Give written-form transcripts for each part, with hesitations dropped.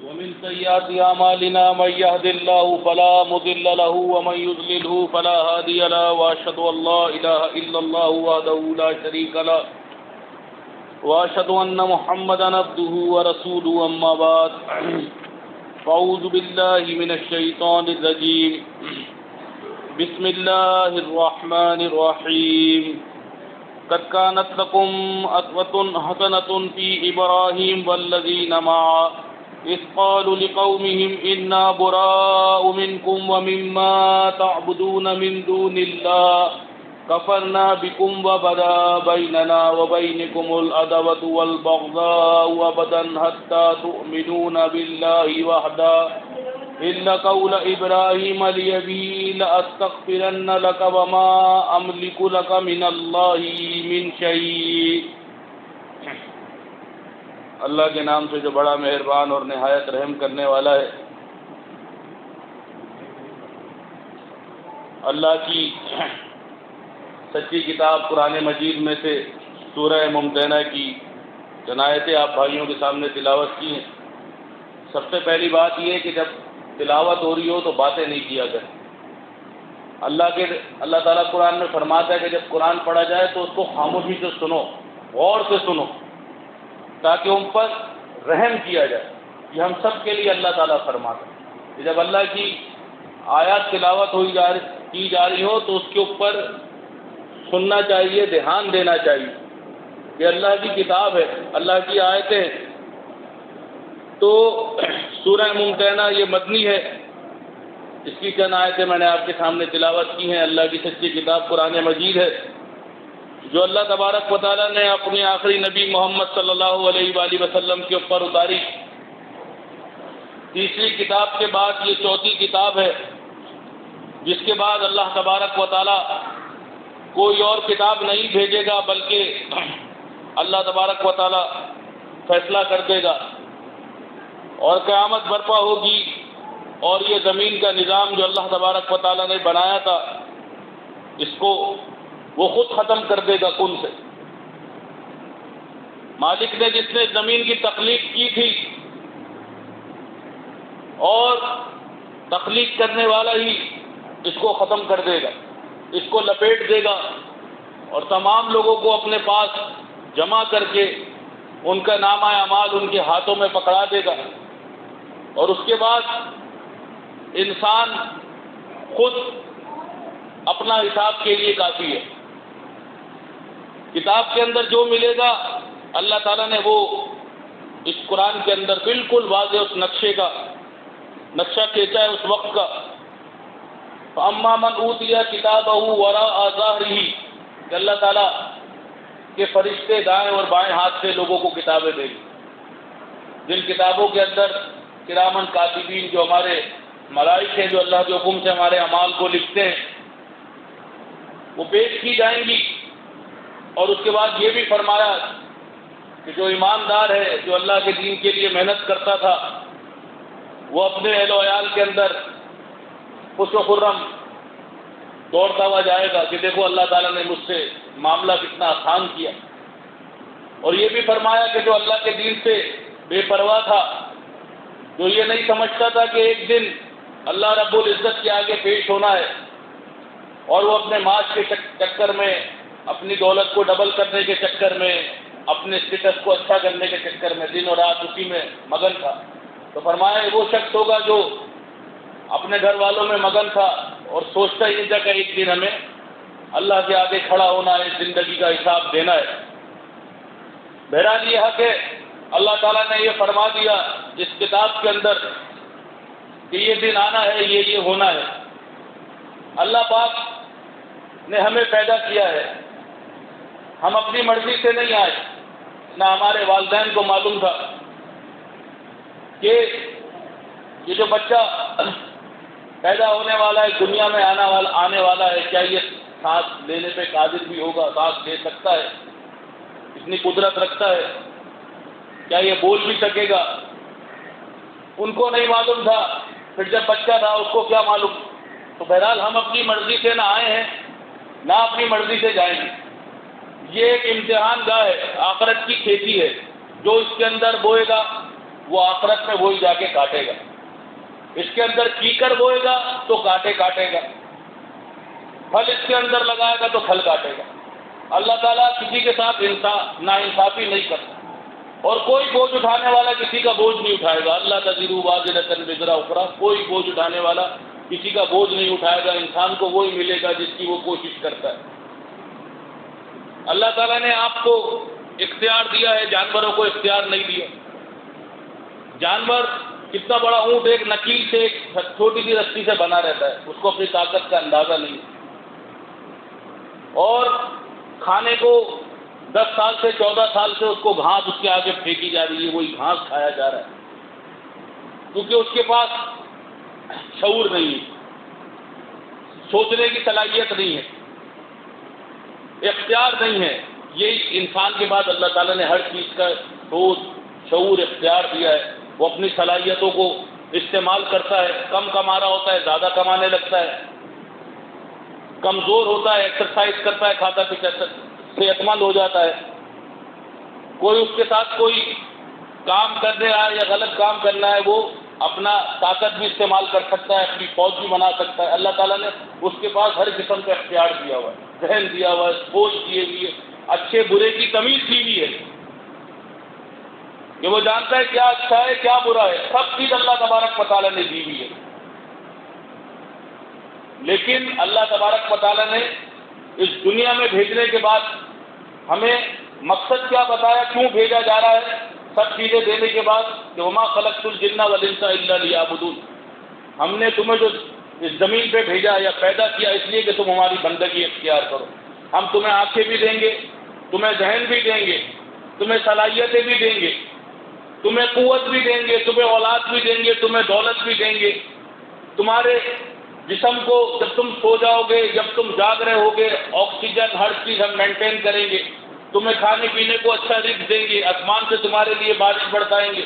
ومن سيئات أعمالنا من يهد الله فلا مضل له ومن يضلله فلا هادي له وأشهد أن لا إله إلا الله وحده لا شريك له وأشهد أن محمدا عبده ورسوله أما بعد فأعوذ بالله من الشيطان الرجيم بسم الله الرحمن الرحيم قد كانت لكم أسوة حسنة في إبراهيم والذين معه إذ قالوا لقومهم إنا براء منكم ومما تعبدون من دون الله كفرنا بكم وبدا بيننا وبينكم العداوة والبغضاء أبدا حتى تؤمنون بالله وحده إلا قول إبراهيم لأبيه لأستغفرن لك وما أملك لك من الله من شيء. اللہ کے نام سے جو بڑا مہربان اور نہایت رحم کرنے والا ہے. اللہ کی سچی کتاب قرآن مجید میں سے سورہ ممتحنہ کی چند آیتیں آپ بھائیوں کے سامنے تلاوت کی ہیں. سب سے پہلی بات یہ ہے کہ جب تلاوت ہو رہی ہو تو باتیں نہیں کیا کریں. اللہ تعالیٰ قرآن میں فرماتا ہے کہ جب قرآن پڑھا جائے تو اس کو خاموشی سے سنو، غور سے سنو، تاکہ ان پر رحم کیا جائے. یہ ہم سب کے لیے اللہ تعالیٰ فرماتا ہے کہ جب اللہ کی آیات تلاوت کی جا رہی ہو تو اس کے اوپر سننا چاہیے، دھیان دینا چاہیے کہ اللہ کی کتاب ہے، اللہ کی آیتیں ہیں. تو سورہ ممتحنہ یہ مدنی ہے. اس کی چند آیتیں میں نے آپ کے سامنے تلاوت کی ہیں. اللہ کی سچی کتاب قرآن مجید ہے جو اللہ تبارک و تعالیٰ نے اپنے آخری نبی محمد صلی اللہ علیہ وآلہ وسلم کے اوپر اتاری. تیسری کتاب کے بعد یہ چوتھی کتاب ہے جس کے بعد اللہ تبارک و تعالیٰ کوئی اور کتاب نہیں بھیجے گا، بلکہ اللہ تبارک و تعالیٰ فیصلہ کر دے گا اور قیامت برپا ہوگی اور یہ زمین کا نظام جو اللہ تبارک و تعالیٰ نے بنایا تھا اس کو وہ خود ختم کر دے گا کن سے. مالک نے جس نے زمین کی تخلیق کی تھی اور تخلیق کرنے والا ہی اس کو ختم کر دے گا، اس کو لپیٹ دے گا اور تمام لوگوں کو اپنے پاس جمع کر کے ان کا نامہ اعمال ان کے ہاتھوں میں پکڑا دے گا. اور اس کے بعد انسان خود اپنا حساب کے لیے کافی ہے. کتاب کے اندر جو ملے گا اللہ تعالیٰ نے وہ اس قرآن کے اندر بالکل واضح اس نقشے کا نقشہ کھینچا ہے اس وقت کا. فَأَمَّا مَنْ أُوتِيَ كِتَابَهُ وَرَاءَ ظَهْرِهِ کہ اللہ تعالیٰ کے فرشتے دائیں اور بائیں ہاتھ سے لوگوں کو کتابیں دیں گے، جن کتابوں کے اندر کرامن کاتبین جو ہمارے ملائک ہیں جو اللہ کے حکم سے ہمارے اعمال کو لکھتے ہیں وہ پیش کی جائیں گی. اور اس کے بعد یہ بھی فرمایا کہ جو ایماندار ہے، جو اللہ کے دین کے لیے محنت کرتا تھا، وہ اپنے اہل و عیال کے اندر خوش و خرم دوڑتا ہوا جائے گا کہ دیکھو اللہ تعالیٰ نے مجھ سے معاملہ کتنا آسان کیا. اور یہ بھی فرمایا کہ جو اللہ کے دین سے بے پرواہ تھا، جو یہ نہیں سمجھتا تھا کہ ایک دن اللہ رب العزت کے آگے پیش ہونا ہے اور وہ اپنے معاش کے چکر میں، اپنی دولت کو ڈبل کرنے کے چکر میں، اپنے اسٹیٹس کو اچھا کرنے کے چکر میں دن اور رات اسی میں مگن تھا، تو فرمایا وہ شخص ہوگا جو اپنے گھر والوں میں مگن تھا اور سوچتا ہی نہیں تھا کہ ایک دن ہمیں اللہ کے آگے کھڑا ہونا ہے، زندگی کا حساب دینا ہے. بہرحال یہ حق ہے، اللہ تعالیٰ نے یہ فرما دیا اس کتاب کے اندر کہ یہ دن آنا ہے، یہ ہونا ہے. اللہ پاک نے ہمیں پیدا کیا ہے، ہم اپنی مرضی سے نہیں آئے. نہ ہمارے والدین کو معلوم تھا کہ یہ جو بچہ پیدا ہونے والا ہے، دنیا میں آنے والا ہے، کیا یہ سانس لینے پہ قادر بھی ہوگا، سانس لے سکتا ہے، اتنی قدرت رکھتا ہے، کیا یہ بول بھی سکے گا. ان کو نہیں معلوم تھا. پھر جب بچہ تھا اس کو کیا معلوم. تو بہرحال ہم اپنی مرضی سے نہ آئے ہیں نہ اپنی مرضی سے جائیں گے. یہ ایک امتحان گاہ ہے، آخرت کی کھیتی ہے. جو اس کے اندر بوئے گا وہ آخرت میں وہی جا کے کاٹے گا. اس کے اندر کیکر بوئے گا تو کاٹے کاٹے گا، پھل اس کے اندر لگائے گا تو پھل کاٹے گا. اللہ تعالیٰ کسی کے ساتھ ناانصافی نہیں کرتا، اور کوئی بوجھ اٹھانے والا کسی کا بوجھ نہیں اٹھائے گا. اللہ تزر وازرۃ وزر اخرى، کوئی بوجھ اٹھانے والا کسی کا بوجھ نہیں اٹھائے گا. انسان کو وہی ملے گا جس کی وہ کوشش کرتا ہے. اللہ تعالیٰ نے آپ کو اختیار دیا ہے، جانوروں کو اختیار نہیں دیا. جانور کتنا بڑا اونٹ ایک نکیل سے، ایک چھوٹی سی رسی سے بنا رہتا ہے، اس کو اپنی طاقت کا اندازہ نہیں. اور کھانے کو 10 سال سے 14 سال سے اس کو گھاس اس کے آگے پھینکی جا رہی ہے، وہی گھاس کھایا جا رہا ہے، کیونکہ اس کے پاس شعور نہیں ہے، سوچنے کی صلاحیت نہیں ہے، اختیار نہیں ہے. یہی انسان کے بعد اللہ تعالیٰ نے ہر چیز کا سوچ، شعور، اختیار دیا ہے. وہ اپنی صلاحیتوں کو استعمال کرتا ہے. کم کما رہا ہوتا ہے، زیادہ کمانے لگتا ہے. کمزور ہوتا ہے، ایکسرسائز کرتا ہے، کھاتا پیتا صحت مند ہو جاتا ہے. کوئی اس کے ساتھ کوئی کام کرنے آئے یا غلط کام کرنا ہے، وہ اپنا طاقت بھی استعمال کر سکتا ہے، اپنی فوج بھی بنا سکتا ہے. اللہ تعالیٰ نے اس کے پاس ہر قسم کا اختیار دیا ہوا ہے، ذہن دیا ہوا ہے، سوچ دیے ہوئی ہے، اچھے برے کی تمیز دی ہوئی ہے کہ وہ جانتا ہے کیا اچھا ہے کیا برا ہے. سب چیز اللہ تبارک و تعالیٰ نے دی ہوئی ہے. لیکن اللہ تبارک و تعالیٰ نے اس دنیا میں بھیجنے کے بعد ہمیں مقصد کیا بتایا، کیوں بھیجا جا رہا ہے. سب چیزیں دینے کے بعد کہ وما خلقت الجن والانس الا لیعبدون، ہم نے تمہیں جو اس زمین پہ بھیجا یا پیدا کیا اس لیے کہ تم ہماری بندگی اختیار کرو. ہم تمہیں آنکھیں بھی دیں گے، تمہیں ذہن بھی دیں گے، تمہیں صلاحیتیں بھی دیں گے، تمہیں قوت بھی دیں گے، تمہیں اولاد بھی دیں گے، تمہیں دولت بھی دیں گے. تمہارے جسم کو جب تم سو جاؤ گے، جب تم جاگ رہے ہوگے، آکسیجن ہر چیز ہم مینٹین کریں گے. تمہیں کھانے پینے کو اچھا رزق دیں گے، آسمان سے تمہارے لیے بارش برسائیں گے،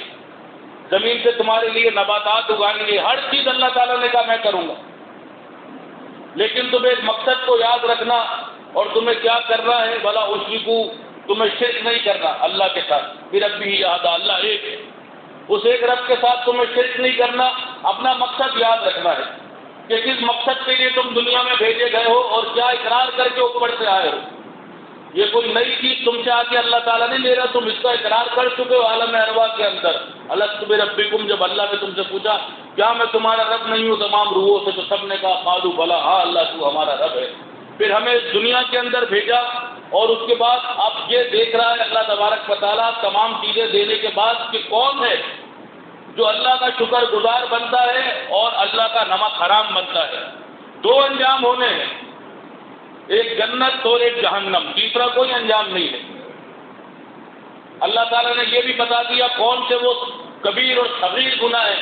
زمین سے تمہارے لیے نباتات اگائیں گے. ہر چیز اللہ تعالیٰ نے کہا میں کروں گا. لیکن تمہیں ایک مقصد کو یاد رکھنا، اور تمہیں کیا کرنا ہے، بلا اشرکو، تمہیں شرک نہیں کرنا اللہ کے ساتھ. بربہ احد، اللہ ایک ہے، اس ایک رب کے ساتھ تمہیں شرک نہیں کرنا. اپنا مقصد یاد رکھنا ہے کہ کس مقصد کے لیے تم دنیا میں بھیجے گئے ہو اور کیا اقرار کر کے اوپر سے آئے ہو. یہ کوئی نئی چیز تم سے آ کے اللہ تعالیٰ نے لے رہا، تم اس کا اقرار کر چکے ہو عالم ارواح کے اندر. الست بربکم، جب اللہ نے تم سے پوچھا کیا میں تمہارا رب نہیں ہوں تمام روحوں سے، تو سب نے کہا قالوا بلا، ہاں اللہ تو ہمارا رب ہے. پھر ہمیں اس دنیا کے اندر بھیجا، اور اس کے بعد اب یہ دیکھ رہا ہے اللہ تبارک و تعالیٰ تمام چیزیں دینے کے بعد کہ کون ہے جو اللہ کا شکر گزار بنتا ہے اور اللہ کا نمک حرام بنتا ہے. 2 انجام ہونے ہیں، ایک جنت اور ایک جہنم، تیسرا کوئی انجام نہیں ہے. اللہ تعالیٰ نے یہ بھی بتا دیا کون سے وہ کبیر اور صغیر گناہ ہیں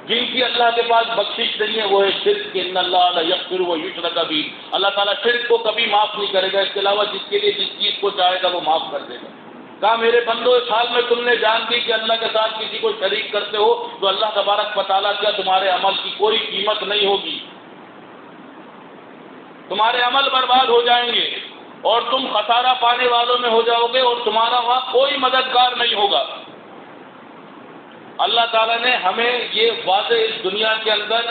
جن کی اللہ کے پاس بخشش نہیں ہے. وہ ہے شرک، ان اللہ لا یغفر ویشرک بہ، اللہ تعالیٰ شرک کو کبھی معاف نہیں کرے گا، اس کے علاوہ جس کے لیے جس چیز کو چاہے گا وہ معاف کر دے گا. کہا میرے بندو، اس حال میں تم نے جان دی کہ اللہ کے ساتھ کسی کو شریک کرتے ہو تو اللہ تبارک و تعالیٰ کیا تمہارے عمل کی کوئی قیمت نہیں ہوگی، تمہارے عمل برباد ہو جائیں گے اور تم خسارہ پانے والوں میں ہو جاؤ گے، اور تمہارا وہاں کوئی مددگار نہیں ہوگا. اللہ تعالیٰ نے ہمیں یہ واضح اس دنیا کے اندر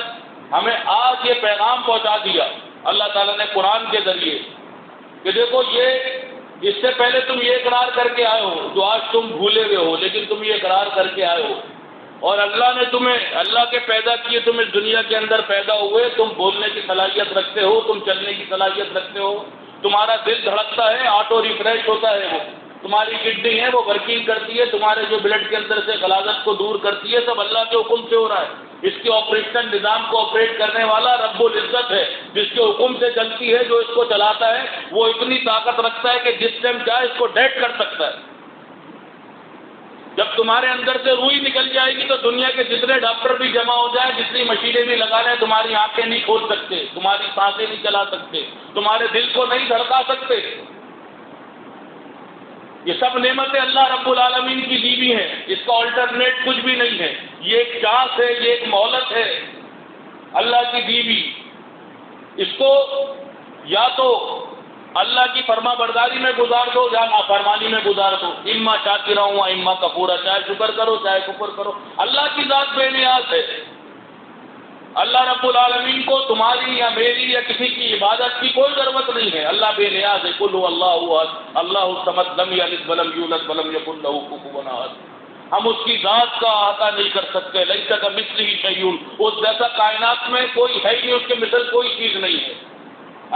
ہمیں آج یہ پیغام پہنچا دیا اللہ تعالیٰ نے قرآن کے ذریعے کہ دیکھو، یہ اس سے پہلے تم یہ اقرار کر کے آئے ہو جو آج تم بھولے ہوئے ہو، لیکن تم یہ اقرار کر کے آئے ہو، اور اللہ نے تمہیں، اللہ کے پیدا کیے، تم اس دنیا کے اندر پیدا ہوئے، تم بولنے کی صلاحیت رکھتے ہو، تم چلنے کی صلاحیت رکھتے ہو، تمہارا دل دھڑکتا ہے، آٹو ریفریش ہوتا ہے، وہ تمہاری کڈنی ہے وہ ورکنگ کرتی ہے، تمہارے جو بلڈ کے اندر سے غلاظت کو دور کرتی ہے، سب اللہ کے حکم سے ہو رہا ہے. اس کے آپریشن نظام کو آپریٹ کرنے والا رب العزت ہے، جس کے حکم سے چلتی ہے، جو اس کو چلاتا ہے وہ اتنی طاقت رکھتا ہے کہ جس ٹائم چاہے اس کو ڈیڈ کر سکتا ہے. جب تمہارے اندر سے روح نکل جائے گی تو دنیا کے جتنے ڈاکٹر بھی جمع ہو جائیں، جتنی مشینیں بھی لگا لیں، تمہاری آنکھیں نہیں کھول سکتے، تمہاری سانسیں نہیں چلا سکتے، تمہارے دل کو نہیں دھڑکا سکتے. یہ سب نعمتیں اللہ رب العالمین کی دی ہوئی ہیں، اس کا آلٹرنیٹ کچھ بھی نہیں ہے. یہ ایک چانس ہے، یہ ایک مہلت ہے اللہ کی دی ہوئی. اس کو یا تو اللہ کی فرما برداری میں گزار دو یا نافرمانی میں گزار دو، اما شاکرا و اما کفورا، چاہے شکر کرو چاہے کفر کرو۔ اللہ کی ذات بے نیاز ہے۔ اللہ رب العالمین کو تمہاری یا میری یا کسی کی عبادت کی کوئی ضرورت نہیں ہے، اللہ بے نیاز ہے۔ قل هو اللہ احد اللہ الصمد لم یلد ولم یولد ولم یکن له کفوا احد۔ ہم اس کی ذات کا احاطہ نہیں کر سکتے، لیس کمثلہ شیء، اس جیسا کائنات میں کوئی ہے نہیں، اس کے مثل کوئی چیز نہیں ہے۔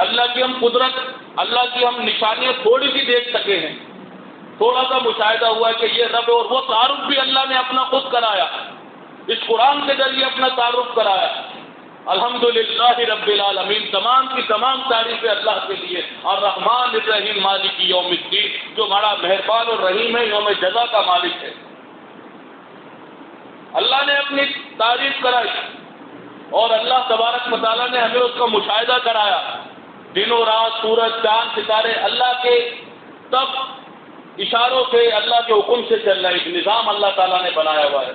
اللہ کی ہم قدرت، اللہ کی ہم نشانیاں تھوڑی سی دیکھ سکے ہیں، تھوڑا سا مشاہدہ ہوا ہے کہ یہ رب ہے، اور وہ تعارف بھی اللہ نے اپنا خود کرایا، اس قرآن کے ذریعے اپنا تعارف کرایا۔ الحمدللہ رب العالمین، تمام کی تمام تعریفیں اللہ کے لیے، الرحمن الرحیم مالک یوم الدین، جو بڑا مہربان اور رحیم ہے، یوم جزا کا مالک ہے۔ اللہ نے اپنی تعریف کرائی اور اللہ تبارک و تعالیٰ نے ہمیں اس کا مشاہدہ کرایا۔ دن و رات، سورج، چاند، ستارے اللہ کے تب اشاروں سے، اللہ کے حکم سے چل رہا ہے، ایک نظام اللہ تعالیٰ نے بنایا ہوا ہے۔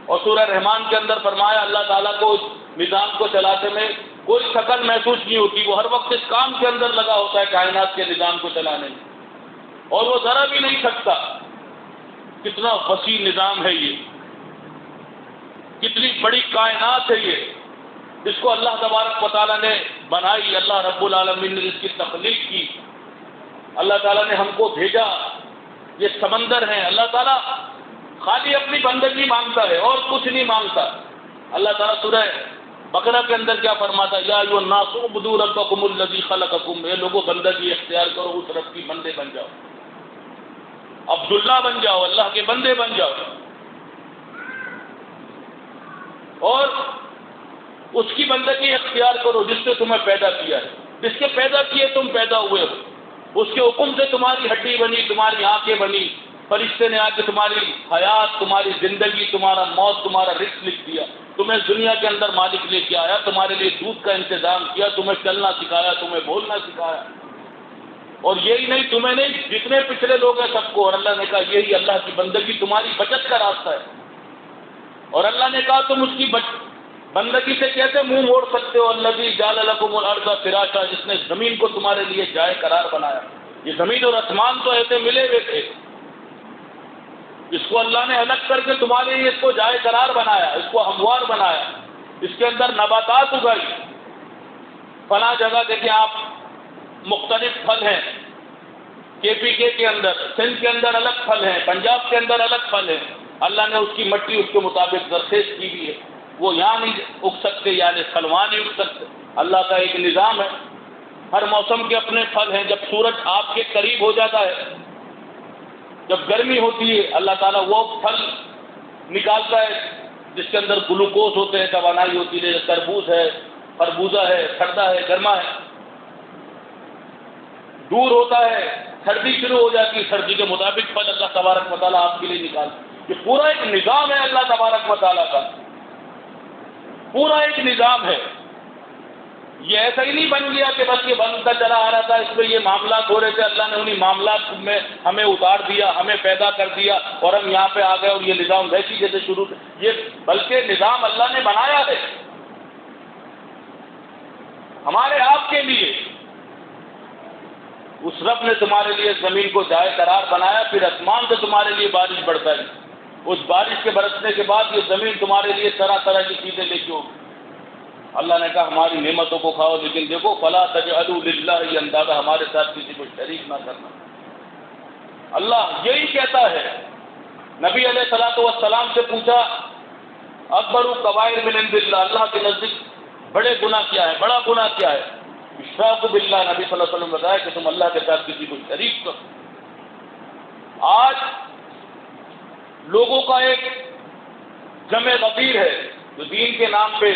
اور سورہ رحمان کے اندر فرمایا اللہ تعالیٰ کو اس نظام کو چلاتے میں کوئی تھکن محسوس نہیں ہوتی، وہ ہر وقت اس کام کے اندر لگا ہوتا ہے کائنات کے نظام کو چلانے میں، اور وہ ذرا بھی نہیں تھکتا۔ کتنا وسیع نظام ہے یہ، کتنی بڑی کائنات ہے یہ، جس کو اللہ تبارک و تعالیٰ نے بنائی، اللہ رب العالمین نے اس کی تخلیق کی، اللہ تعالیٰ نے ہم کو بھیجا۔ یہ سمندر ہے، اللہ تعالیٰ خالی اپنی بندگی مانگتا ہے اور کچھ نہیں مانگتا۔ اللہ تعالیٰ سورہ بقرہ کے اندر کیا فرماتا ہے؟ یا ایھا الناس اعبدوا ربکم الذی خلقکم، اے لوگوں بندگی اختیار کرو، اس رب کی بندے بن جاؤ، عبداللہ بن جاؤ، اللہ کے بندے بن جاؤ، اور اس کی بندگی اختیار کرو جس نے تمہیں پیدا کیا ہے، جس کے پیدا کیے تم پیدا ہوئے ہو، اس کے حکم سے تمہاری ہڈی بنی، تمہاری آنکھیں بنی، فرشتے نے آ کے تمہاری حیات، تمہاری زندگی، تمہارا موت، تمہارا رزق لکھ دیا، تمہیں دنیا کے اندر مالک لے کے آیا، تمہارے لیے دودھ کا انتظام کیا، تمہیں چلنا سکھایا، تمہیں بولنا سکھایا، اور یہی نہیں، تمہیں نہیں، جتنے پچھلے لوگ ہیں سب کو، اور اللہ نے کہا یہی اللہ کی بندگی تمہاری بچت کا راستہ ہے۔ اور اللہ نے کہا تم اس کی بندگی سے کیسے منہ موڑ سکتے ہو؟ الذی جعل لکم الارض فراشا، جس نے زمین کو تمہارے لیے جائے قرار بنایا۔ یہ زمین اور آسمان تو ایسے ملے ہوئے تھے، اس کو اللہ نے الگ کر کے تمہارے لیے اس کو جائے قرار بنایا، اس کو ہموار بنایا، اس کے اندر نباتات اگائی۔ فلاں جگہ دیکھیں آپ، مختلف پھل ہیں، KPK کے اندر، سندھ کے اندر الگ پھل ہیں، پنجاب کے اندر الگ پھل ہیں، اللہ نے اس کی مٹی اس کے مطابق زرخیز کی بھی ہے، وہ یہاں نہیں اگ سکتے، یعنی پھلوان نہیں اگ سکتے۔ اللہ کا ایک نظام ہے، ہر موسم کے اپنے پھل ہیں۔ جب سورج آپ کے قریب ہو جاتا ہے، جب گرمی ہوتی ہے، اللہ تعالیٰ وہ پھل نکالتا ہے جس کے اندر گلوکوز ہوتے ہیں، توانائی ہوتی ہے، تربوز ہے، خربوزہ ہے، سردا ہے، گرما ہے۔ دور ہوتا ہے، سردی شروع ہو جاتی ہے، سردی کے مطابق پھل اللہ تبارک و تعالیٰ آپ کے لیے نکالتا ہے۔ یہ پورا ایک نظام ہے اللہ تبارک و تعالیٰ کا، پورا ایک نظام ہے۔ یہ ایسا ہی نہیں بن گیا کہ بس یہ بنتا چلا آ رہا تھا، اس میں یہ معاملات ہو رہے تھے، اللہ نے انہی معاملات میں ہمیں اتار دیا، ہمیں پیدا کر دیا اور ہم یہاں پہ آ گئے اور یہ نظام ویسی جیسے شروع، یہ بلکہ نظام اللہ نے بنایا ہے ہمارے آپ کے لیے۔ اس رب نے تمہارے لیے زمین کو جائے قرار بنایا، پھر آسمان سے تمہارے لیے بارش برسائی، اس بارش کے برسنے کے بعد یہ زمین تمہارے لیے طرح طرح کی چیزیں لے کے ہوگی۔ اللہ نے کہا ہماری نعمتوں کو کھاؤ، لیکن دیکھو فلا تجعلوا للہ اندادا، ہمارے ساتھ کسی کو شریک نہ کرنا۔ اللہ یہی کہتا ہے۔ نبی علیہ الصلوۃ والسلام سے پوچھا اکبر الکبائر من عند اللہ، اللہ کے نزدیک بڑے گناہ کیا ہے، بڑا گناہ کیا ہے؟ اشراک باللہ، نبی صلی اللہ علیہ وسلم نے بتایا کہ تم اللہ کے ساتھ کسی کو شریک کرو۔ آج لوگوں کا ایک جمع غفیر ہے جو دین کے نام پہ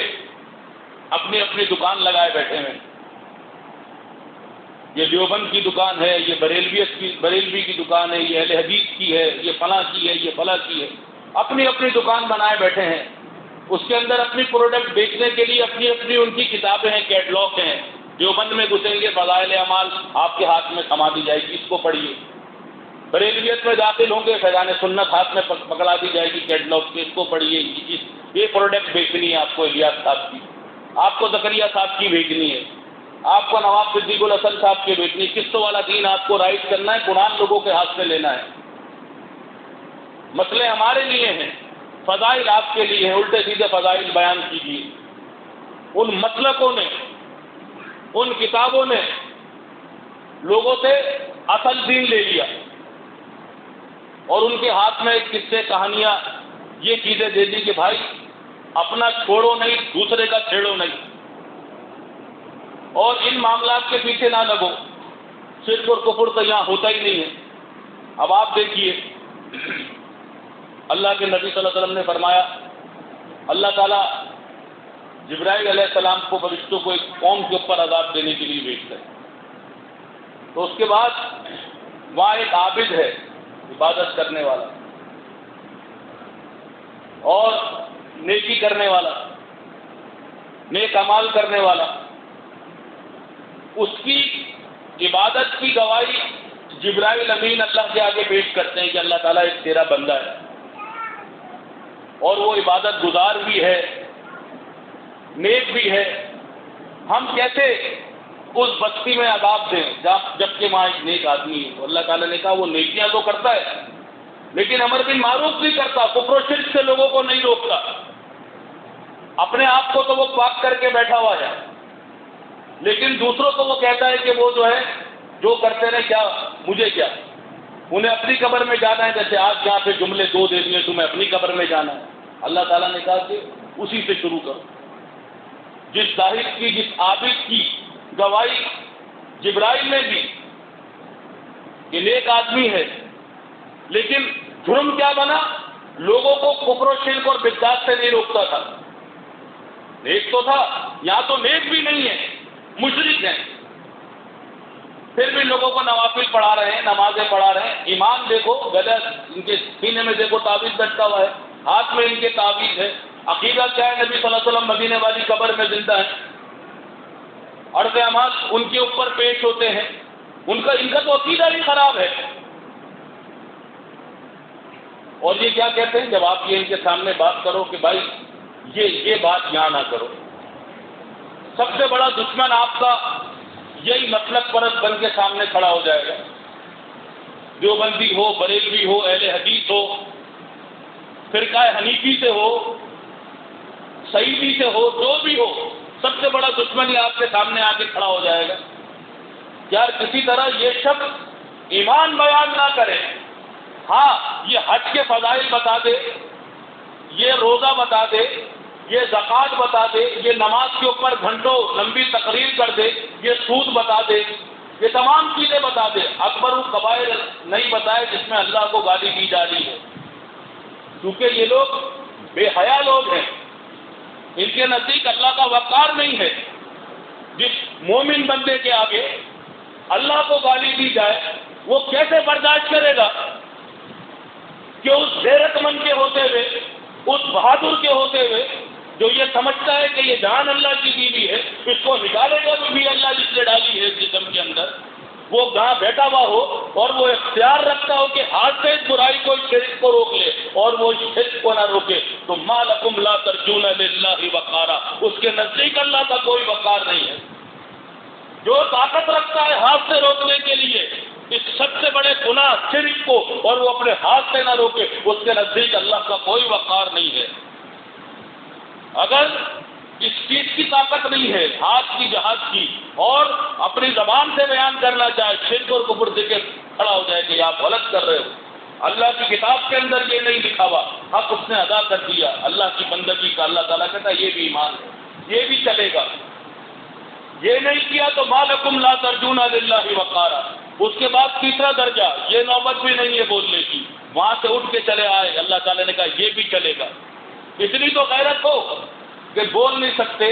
اپنی اپنی دکان لگائے بیٹھے ہیں۔ یہ دیوبند کی دکان ہے، یہ بریلوی کی دکان ہے، یہ اہل حدیث کی ہے، یہ فلاں کی ہے، یہ فلاں کی ہے، اپنی اپنی دکان بنائے بیٹھے ہیں۔ اس کے اندر اپنی پروڈکٹ بیچنے کے لیے اپنی اپنی ان کی کتابیں ہیں، کیٹلاگ ہیں۔ دیوبند میں گھسیں گے، فضائل اعمال آپ کے ہاتھ میں تھما دی جائے گی، اس کو پڑھیے۔ بریلویت میں داخل ہوں گے، فیضان سنت ہاتھ میں پکڑا دی جائے گی کیٹلاگ کے، اس کو پڑھیے، یہ پروڈکٹ بیچنی ہے آپ کو، الیاس صاحب کی، آپ کو زکریا صاحب کی بھیجنی ہے۔ آپ کو نواب صدیق الحسن صاحب کے بیٹنی، قسطوں والا دین آپ کو رائٹ کرنا ہے، قرآن لوگوں کے ہاتھ سے لینا ہے. مسئلے ہمارے لیے ہیں، فضائل آپ کے لیے ہیں، الٹے سیدھے فضائل بیان کیجیے. ان مسلکوں نے، ان کتابوں نے لوگوں سے اصل دین لے لیا اور ان کے ہاتھ میں قصے کہانیاں یہ چیزیں دے دی کہ بھائی اپنا چھوڑو نہیں، دوسرے کا چھیڑو نہیں، اور ان معاملات کے پیچھے نہ لگو. شرک اور کفر تو یہاں ہوتا ہی نہیں ہے. اب آپ دیکھیے اللہ کے نبی صلی اللہ علیہ وسلم نے فرمایا اللہ تعالیٰ جبرائیل علیہ السلام کو، فرشتوں کو ایک قوم کے اوپر عذاب دینے کے لیے بھیجتا ہے. تو اس کے بعد وہاں ایک عابد ہے، عبادت کرنے والا اور نیکی کرنے والا، نیک اعمال کرنے والا. اس کی عبادت کی گواہی جبرائیل امین اللہ کے آگے پیش کرتے ہیں کہ اللہ تعالیٰ ایک تیرا بندہ ہے اور وہ عبادت گزار بھی ہے، نیک بھی ہے. ہم کیسے اس بستی میں عذاب دیں جبکہ وہاں ایک نیک آدمی ہے؟ اللہ تعالیٰ نے کہا وہ نیکیاں تو کرتا ہے لیکن امر بالمعروف نہیں کرتا، کفر و شرک سے لوگوں کو نہیں روکتا. اپنے آپ کو تو وہ پاک کر کے بیٹھا ہوا ہے لیکن دوسروں کو وہ کہتا ہے کہ وہ جو ہے جو کرتے رہے، کیا مجھے کیا، انہیں اپنی قبر میں جانا ہے. جیسے آج یہاں پہ جملے دو دے دیے تمہیں اپنی قبر میں جانا ہے. اللہ تعالیٰ نے کہا کہ اسی سے شروع کرو. جس زاہد کی، جس عابد کی گواہی جبرائیل نے دی کہ نیک آدمی ہے، لیکن جرم کیا بنا؟ لوگوں کو کفر و شرک اور بدعات سے نہیں روکتا تھا. نیک تو تھا، یہاں تو نیک بھی نہیں ہے، مشرک ہیں، پھر بھی لوگوں کو نوافل پڑھا رہے ہیں، نمازیں پڑھا رہے ہیں. ایمان دیکھو، غلط ان کے سینے میں دیکھو تعویذ لٹکا ہوا ہے، ہاتھ میں ان کے تعویذ ہے. عقیدہ کیا ہے؟ نبی صلی اللہ علیہ وسلم مدینے والی قبر میں زندہ ہے، عرض اعمال ان کے اوپر پیش ہوتے ہیں. ان کا تو عقیدہ ہی خراب ہے. اور یہ کیا کہتے ہیں جب آپ یہ ان کے سامنے بات کرو کہ بھائی یہ بات یہاں نہ کرو؟ سب سے بڑا دشمن آپ کا یہی مسلک پرست بن کے سامنے کھڑا ہو جائے گا. دیوبندی ہو، بریلوی ہو، اہل حدیث ہو، فرقہ حنیفی سے ہو، سعیدی سے ہو، جو بھی ہو، سب سے بڑا دشمن ہی آپ کے سامنے آ کے کھڑا ہو جائے گا. یار کسی طرح یہ شخص ایمان بیان نہ کرے، ہاں یہ حج کے فضائل بتا دے، یہ روزہ بتا دے، یہ زکوٰۃ بتا دے، یہ نماز کے اوپر گھنٹوں لمبی تقریر کر دے، یہ سود بتا دے، یہ تمام چیزیں بتا دے. اکبر الکبائر نہیں بتائے جس میں اللہ کو گالی دی جا رہی ہے، کیونکہ یہ لوگ بے حیا لوگ ہیں. ان کے نزدیک اللہ کا وقار نہیں ہے. جس مومن بندے کے آگے اللہ کو گالی دی جائے وہ کیسے برداشت کرے گا کہ اس غیرت مند کے ہوتے ہوئے، اس بہادر کے ہوتے ہوئے جو یہ سمجھتا ہے کہ یہ جان اللہ کی بیوی ہے، اس کو نکالے گا بھی اللہ جس نے ڈالی ہے جسم کے اندر، وہ جہاں بیٹھا ہوا ہو اور وہ اختیار رکھتا ہو کہ ہاتھ سے اس برائی کو، اس شرک کو روک لے اور وہ اس شرک کو نہ روکے، تو ما لکم لا ترجون للہ وقارا، اس کے نزدیک اللہ کا کوئی وقار نہیں ہے. جو طاقت رکھتا ہے ہاتھ سے روکنے کے لیے اس سب سے بڑے گناہ شرک کو، اور وہ اپنے ہاتھ سے نہ روکے، اس کے نزدیک اللہ کا کوئی وقار نہیں ہے. اگر اس چیز کی طاقت نہیں ہے، ہاتھ کی، جہاد کی، اور اپنی زبان سے بیان کرنا چاہے، شرک اور کفر سے کھڑا ہو جائے کہ آپ غلط کر رہے ہو، اللہ کی کتاب کے اندر یہ نہیں لکھا ہوا، حق اس نے ادا کر دیا اللہ کی بندگی کا. اللہ تعالیٰ کہتا ہے یہ بھی ایمان ہے، یہ بھی چلے گا. یہ نہیں کیا تو ما لکم لا ترجون للہ وقارا. اس کے بعد تیسرا درجہ، یہ نوبت بھی نہیں ہے بولنے کی، وہاں سے اٹھ کے چلے آئے. اللہ تعالیٰ نے کہا یہ بھی چلے گا. اتنی تو غیرت ہو کہ بول نہیں سکتے،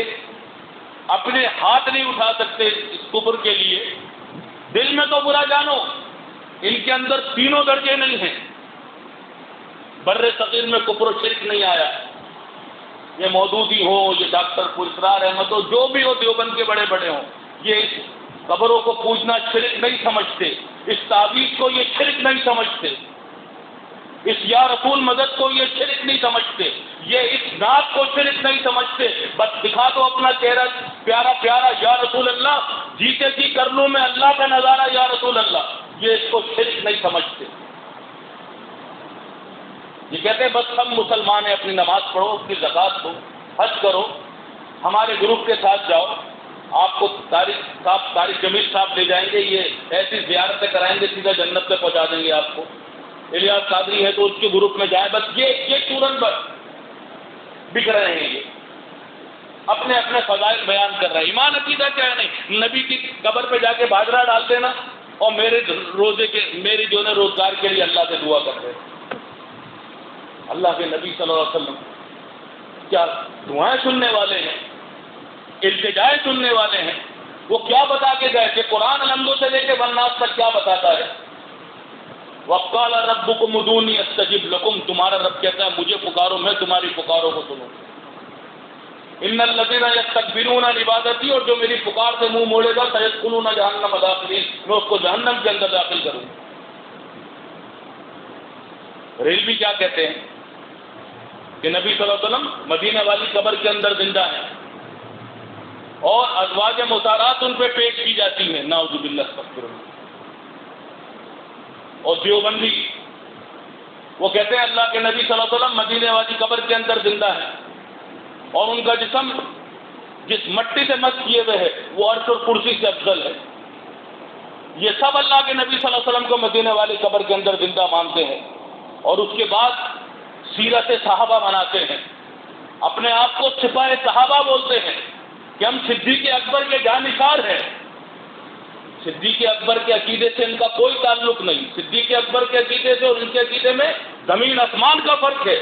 اپنے ہاتھ نہیں اٹھا سکتے اس کفر کے لیے. دل میں تو برا جانو، ان کے اندر تینوں درجے نہیں ہیں. بر صغیر میں کفر و شرک نہیں آیا. یہ مودودی ہو، یہ ڈاکٹر پرسرار احمد ہو، جو بھی ہو، دیوبند کے بڑے بڑے ہوں، یہ اس قبروں کو پوجنا شرک نہیں سمجھتے، اس تعویذ کو یہ شرک نہیں سمجھتے. اس یا رسول مدد کو یہ شرک نہیں سمجھتے، یہ اس نعت کو شرک نہیں سمجھتے، بس دکھا دو اپنا چہرہ پیارا پیارا یا رسول اللہ، جیتے جی کر لوں میں اللہ کا نظارہ یا رسول اللہ، یہ اس کو شرک نہیں سمجھتے۔ یہ کہتے ہیں بس ہم مسلمان ہیں، اپنی نماز پڑھو، اپنی زکوٰۃ دو، حج کرو، ہمارے گروپ کے ساتھ جاؤ، آپ کو طارق جمیل صاحب لے جائیں گے، یہ ایسی زیارتیں کرائیں گے، سیدھا جنت پہ پہنچا دیں گے آپ کو۔ الیاس قادری ہے تو اس کے گروپ میں جائیں، بس یہ چورن پر بک رہے ہیں، یہ اپنے اپنے فضائل بیان کر رہے ہیں۔ ایمان عقیدہ کیا ہے؟ نہیں، نبی کی قبر پہ جا کے باجرہ ڈال دینا اور میری جو ہے روزگار کے لیے اللہ سے دعا کر رہے ہیں۔ اللہ کے نبی صلی اللہ علیہ وسلم کیا دعائیں سننے والے ہیں، التجائیں سننے والے ہیں؟ وہ کیا بتا کے گئے کہ قرآن الحمدوں سے لے کے والناس تک کیا بتاتا ہے؟ وَقَالَ رَبُّكُمُ ادْعُونِي أَسْتَجِبْ لَكُمْ، تمہارا رب کہتا ہے مجھے پکارو، میں تمہاری پکاروں کو سنوں۔ إِنَّ الَّذِينَ يَسْتَكْبِرُونَ عَنْ عِبَادَتِي، اور جو میری پکار سے منہ موڑے گا سَيَدْخُلُونَ جَهَنَّمَ دَاخِرِينَ، میں اس کو جہنم کے اندر داخل کروں۔ ریلوی کیا کہتے ہیں کہ نبی صلی اللہ علیہ وسلم مدینہ والی قبر کے اندر زندہ ہیں اور ازواج مطہرات ان پہ پیش کی جاتی ہیں، نعوذ باللہ استغفر اللہ۔ اور دیوبندی وہ کہتے ہیں اللہ کے نبی صلی اللہ علیہ وسلم مدینے والی قبر کے اندر زندہ ہے اور ان کا جسم جس مٹی سے مس کیے ہوئے ہے وہ عرش اور کرسی سے افضل ہے۔ یہ سب اللہ کے نبی صلی اللہ علیہ وسلم کو مدینے والی قبر کے اندر زندہ مانتے ہیں اور اس کے بعد سیرت صحابہ بناتے ہیں، اپنے آپ کو سپاہ صحابہ بولتے ہیں کہ ہم صدیق اکبر کے جانثار ہیں۔ صدیق اکبر کے عقیدے سے ان کا کوئی تعلق نہیں، صدیق اکبر کے عقیدے سے اور ان کے عقیدے میں زمین آسمان کا فرق ہے۔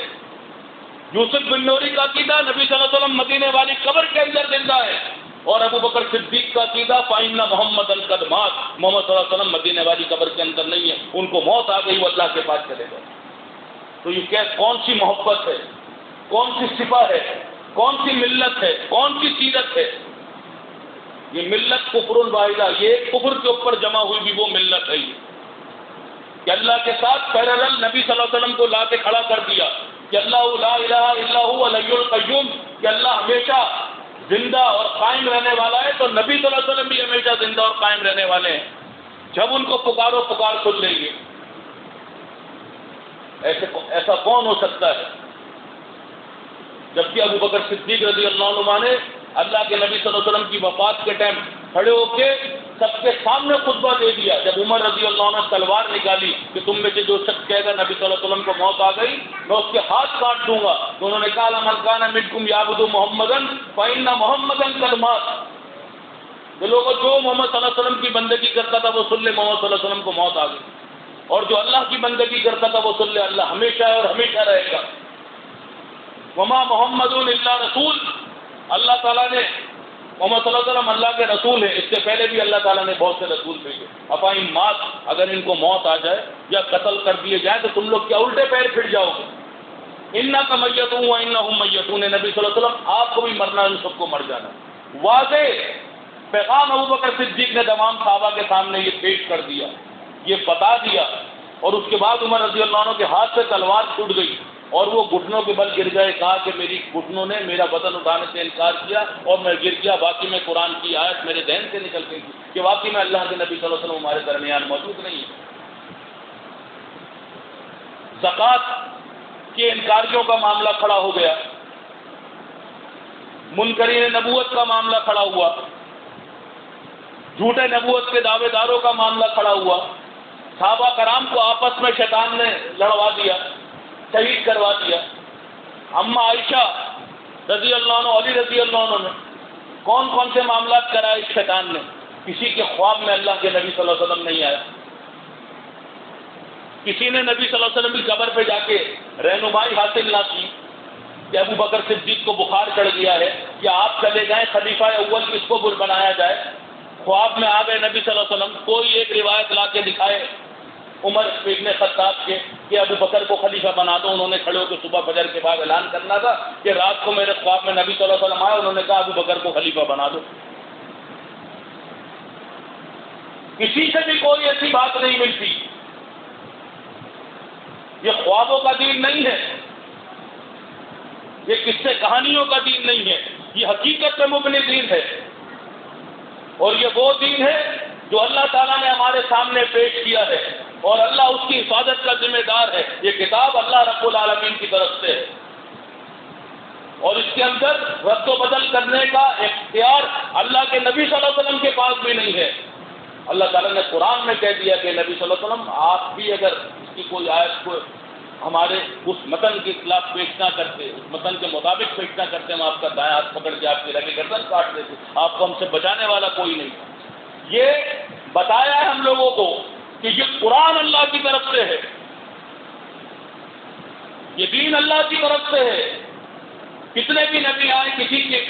یوسف بن نوری کا عقیدہ نبی صلی اللہ علیہ وسلم مدینے والی قبر کے اندر زندہ ہے، اور ابو بکر صدیق کا عقیدہ فَإِنَّ مُحَمَّدًا قَدْ مَاتَ، محمد صلی اللہ علیہ وسلم مدینے والی قبر کے اندر نہیں ہے، ان کو موت آ گئی، وہ اللہ کے پاس چلے گئے۔ تو یہ کون سی محبت ہے، کون سی صفا ہے، کون سی ملت ہے، کون سی سیرت ہے؟ یہ ملت کفر واحدہ، یہ کفر کے اوپر جمع ہوئی بھی وہ ملت ہے یہ کہ اللہ کے ساتھ پیرالل نبی صلی اللہ علیہ وسلم کو لا کے کھڑا کر دیا کہ اللہ لا الہ الا هو الحی القیوم، کہ اللہ ہمیشہ زندہ اور قائم رہنے والا ہے، تو نبی صلی اللہ علیہ وسلم بھی ہمیشہ زندہ اور قائم رہنے والے ہیں، جب ان کو پکارو پکار سن لیں گے۔ ایسا کون ہو سکتا ہے؟ جبکہ ابو بکر صدیق رضی اللہ عنہ نے اللہ کے نبی صلی اللہ علیہ وسلم کی وفات کے ٹائم کھڑے ہو کے سب کے سامنے خطبہ دے دیا۔ جب عمر رضی اللہ عنہ تلوار نکالی کہ تم میں سے جو شخص کہے گا نبی صلی اللہ علیہ وسلم کو موت آ گئی میں اس کے ہاتھ کاٹ دوں گا، تو انہوں نے کہا من کان منکم یعبد محمدا فإن محمدا قد مات، کہ لوگوں جو محمد صلی اللہ علیہ وسلم کی بندگی کرتا تھا وہ سن لے محمد صلی اللہ علیہ وسلم کو موت آ گئی، اور جو اللہ کی بندگی کرتا تھا وہ سن لے اللہ ہمیشہ ہے اور ہمیشہ رہے گا۔ وما محمد الا رسول، اللہ تعالیٰ نے محمد صلی اللہ علیہ وسلم اللہ کے رسول ہیں، اس سے پہلے بھی اللہ تعالیٰ نے بہت سے رسول بھیجے۔ افائن مات، اگر ان کو موت آ جائے یا قتل کر دیے جائیں تو تم لوگ کیا الٹے پیر پھر جاؤ گے؟ انک میتون وانہم میتون، نبی صلی اللہ علیہ وسلم آپ کو بھی مرنا ہے، ان سب کو مر جانا ہے۔ واضح پیغام ابو بکر صدیق نے تمام صحابہ کے سامنے یہ پیش کر دیا، یہ بتا دیا، اور اس کے بعد عمر رضی اللہ عنہ کے ہاتھ سے تلوار چھوٹ گئی اور وہ گھٹنوں کے بل گر گئے، کہا کہ میری گھٹنوں نے میرا بدن اٹھانے سے انکار کیا اور میں گر گیا، باقی میں قرآن کی آیت میرے ذہن سے نکل گئی کہ واقعی میں اللہ کے نبی صلی اللہ علیہ وسلم ہمارے درمیان موجود نہیں ہے۔ زکوٰۃ کے انکاریوں کا معاملہ کھڑا ہو گیا، منکرین نبوت کا معاملہ کھڑا ہوا، جھوٹے نبوت کے دعوے داروں کا معاملہ کھڑا ہوا، صحابہ کرام کو آپس میں شیطان نے لڑوا دیا، شہید کروا دیا۔ اما عائشہ رضی اللہ عنہ، علی رضی اللہ عنہ نے کون کون سے معاملات کرائے اس شیطان نے؟ کسی کے خواب میں اللہ کے نبی صلی اللہ علیہ وسلم نہیں آیا، کسی نے نبی صلی اللہ علیہ وسلم کی قبر پہ جا کے رہنمائی حاصل نہ کی کہ ابو بکر صدیق کو بخار چڑھ گیا ہے کہ آپ چلے جائیں خلیفہ اول کس کو بنایا جائے، خواب میں آ گئے نبی صلی اللہ علیہ وسلم، کوئی ایک روایت لا کے دکھائے عمر ابن خطاب کے کہ ابو بکر کو خلیفہ بنا دو، انہوں نے کھڑے ہو کے صبح فجر کے بعد اعلان کرنا تھا کہ رات کو میرے خواب میں نبی صلی اللہ علیہ وسلم آئے، انہوں نے کہا ابو بکر کو خلیفہ بنا دو۔ کسی سے بھی کوئی ایسی بات نہیں ملتی۔ یہ خوابوں کا دین نہیں ہے، یہ قصے کہانیوں کا دین نہیں ہے، یہ حقیقت پہ مبنی دین ہے، اور یہ وہ دین ہے جو اللہ تعالیٰ نے ہمارے سامنے پیش کیا ہے، اور اللہ اس کی حفاظت کا ذمہ دار ہے۔ یہ کتاب اللہ رب العالمین کی طرف سے ہے، اور اس کے اندر رد و بدل کرنے کا اختیار اللہ کے نبی صلی اللہ علیہ وسلم کے پاس بھی نہیں ہے۔ اللہ تعالیٰ نے قرآن میں کہہ دیا کہ نبی صلی اللہ علیہ وسلم آپ بھی اگر اس کی کوئی آیت کو ہمارے اس متن کے خلاف پیش نہ کرتے، اس متن کے مطابق پیش نہ کرتے، ہم آپ کا دائیں ہاتھ پکڑ کے آپ کی رگے گردن کاٹ دیتے، آپ کو ہم سے بچانے والا کوئی نہیں۔ یہ بتایا ہے ہم لوگوں کو کہ یہ قرآن اللہ کی طرف سے ہے، یہ دین اللہ کی طرف سے ہے۔ کتنے بھی نبی آئے، کسی کے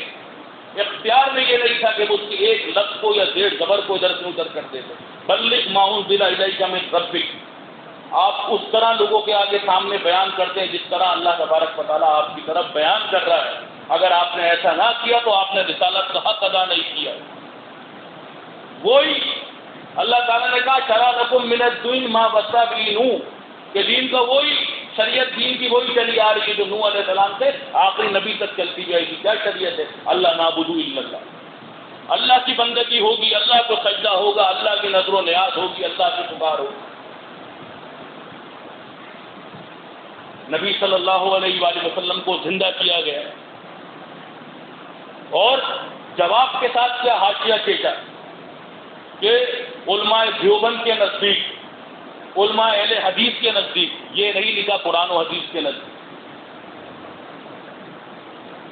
اختیار میں یہ نہیں تھا کہ وہ اس کی ایک لفظ کو یا زیر زبر کو ادھر سے ادھر کر دیتے۔ بلغ ما انزل الیک من ربک، آپ اس طرح لوگوں کے آگے سامنے بیان کرتے ہیں جس طرح اللہ تبارک و تعالیٰ آپ کی طرف بیان کر رہا ہے۔ اگر آپ نے ایسا نہ کیا تو آپ نے رسالت کا حق ادا نہیں کیا۔ وہی اللہ تعالیٰ نے کہا شرع لکم من الدین ما وصی بہ نوح، کہ دین کا وہی شریعت، دین کی وہی چلی آ رہی ہے جو نوح علیہ السلام سے آخری نبی تک چلتی جائے گی۔ کیا شریعت ہے؟ اللہ نعبدو الا اللہ، اللہ کی بندگی ہوگی، اللہ کو سجدہ ہوگا، اللہ کی نظر و نیاز ہوگی، اللہ کی پکار ہوگی۔ نبی صلی اللہ علیہ وآلہ وسلم کو زندہ کیا گیا، اور جواب کے ساتھ کیا حاشیہ کھینچا کہ علماء دیوبند کے نزدیک، علماء اہل حدیث کے نزدیک یہ نہیں لکھا، قرآن و حدیث کے نزدیک۔